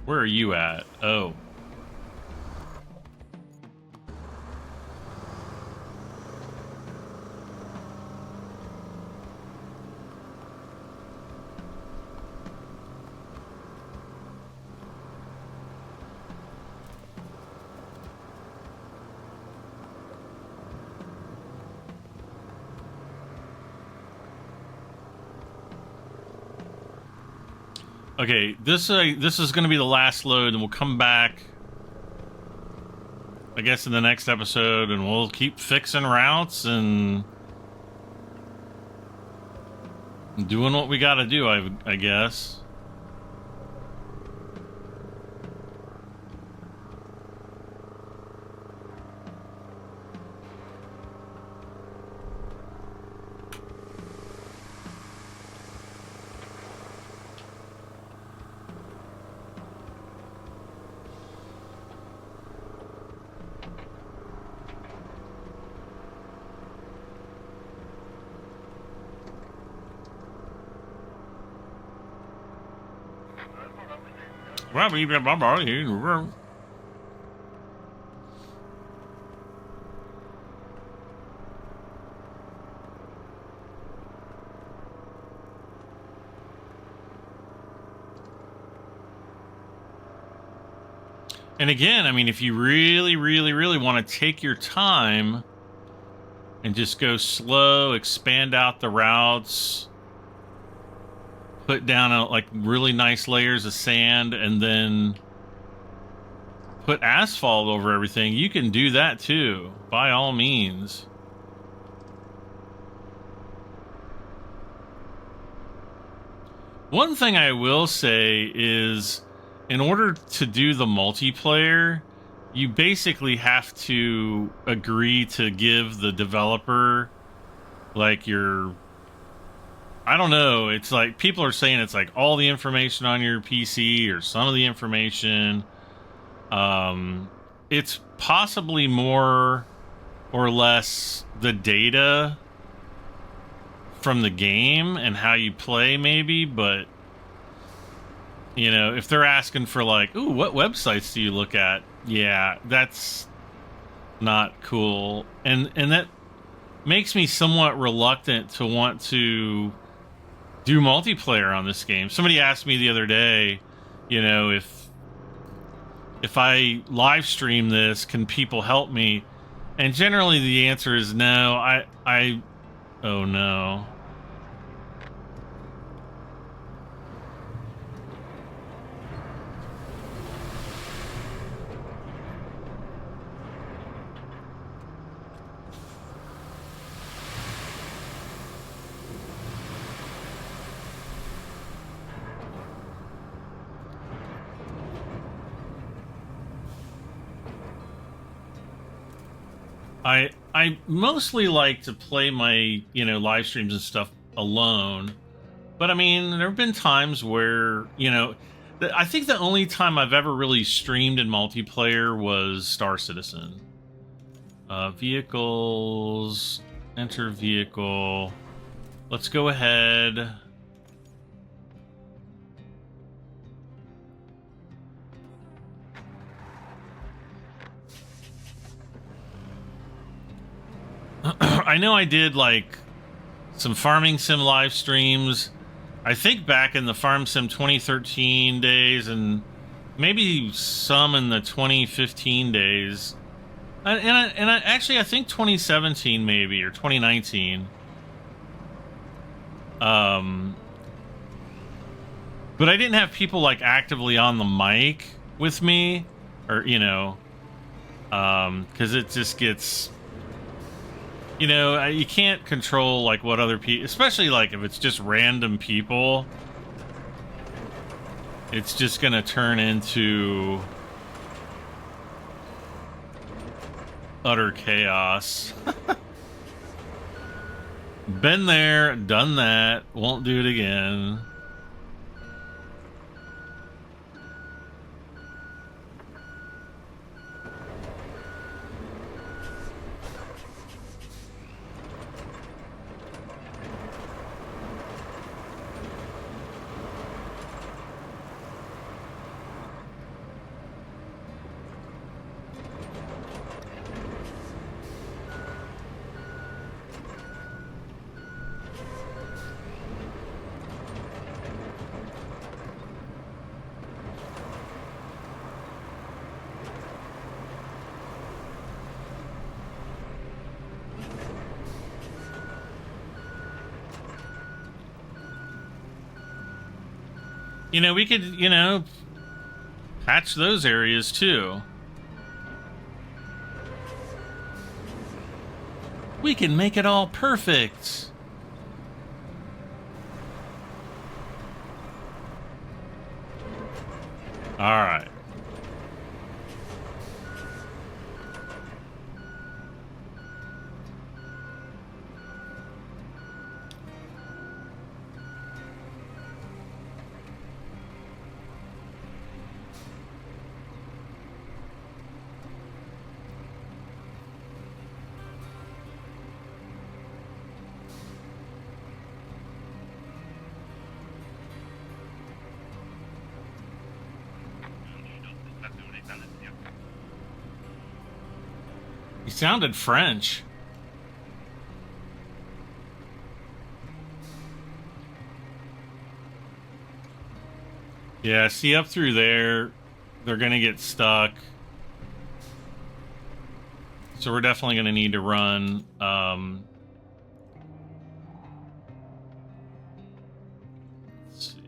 Where are you at? Oh. Okay, this is going to be the last load, and we'll come back, I guess, in the next episode, and we'll keep fixing routes and doing what we got to do, I guess. And again, I mean, if you really, really, really want to take your time and just go slow, expand out the routes, put down like really nice layers of sand, and then put asphalt over everything, you can do that too, by all means. One thing I will say is, in order to do the multiplayer, you basically have to agree to give the developer like your, I don't know, it's like people are saying it's like all the information on your PC or some of the information. It's possibly more or less the data from the game and how you play maybe, but you know, if they're asking for like, ooh, what websites do you look at? Yeah, that's not cool. And that makes me somewhat reluctant to want to do multiplayer on this game. Somebody asked me the other day, you know, if I live stream this, can people help me? And generally the answer is no. Oh no. I mostly like to play my, you know, live streams and stuff alone. But I mean, there have been times where, you know, I think the only time I've ever really streamed in multiplayer was Star Citizen. Vehicles, enter vehicle. Let's go ahead. I know I did like some farming sim live streams. I think back in the Farm Sim 2013 days and maybe some in the 2015 days. And actually I think 2017 maybe or 2019. But I didn't have people like actively on the mic with me, or you know, because it just gets, you know, you can't control like what other people, especially like if it's just random people, it's just gonna turn into utter chaos. Been there, done that, won't do it again. You know, we could, you know, patch those areas too. We can make it all perfect. All right. He sounded French. Yeah, see up through there, they're gonna get stuck. So we're definitely gonna need to run, let's see.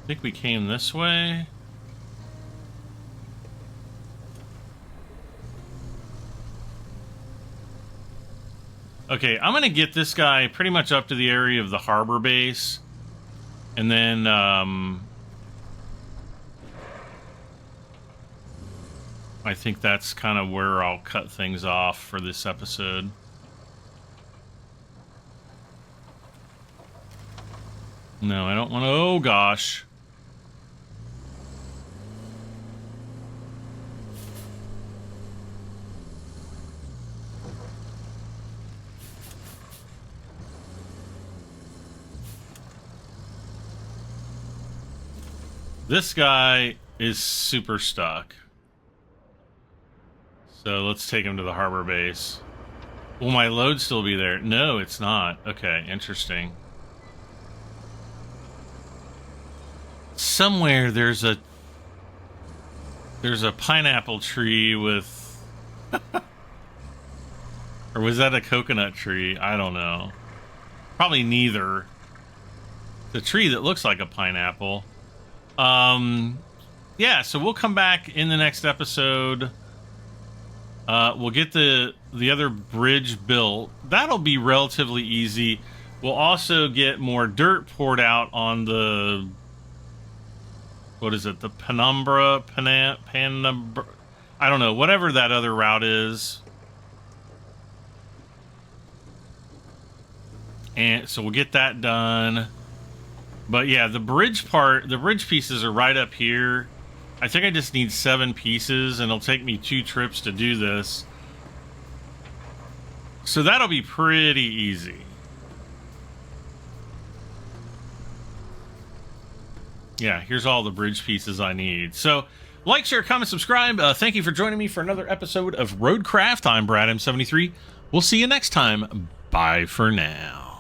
I think we came this way. Okay, I'm going to get this guy pretty much up to the area of the harbor base. And then, I think that's kind of where I'll cut things off for this episode. No, I don't want to... Oh, gosh. This guy is super stuck. So let's take him to the harbor base. Will my load still be there? No, it's not. Okay, interesting. Somewhere there's a pineapple tree with or was that a coconut tree? I don't know. Probably neither. The tree that looks like a pineapple. Yeah, so we'll come back in the next episode. We'll get the other bridge built. That'll be relatively easy. We'll also get more dirt poured out on the... What is it? The Penumbra? I don't know. Whatever that other route is. And so we'll get that done. But yeah, the bridge pieces are right up here. I think I just need 7 pieces, and it'll take me 2 trips to do this. So that'll be pretty easy. Yeah, here's all the bridge pieces I need. So, like, share, comment, subscribe. Thank you for joining me for another episode of ROADCRAFT. I'm Brad M73. We'll see you next time. Bye for now.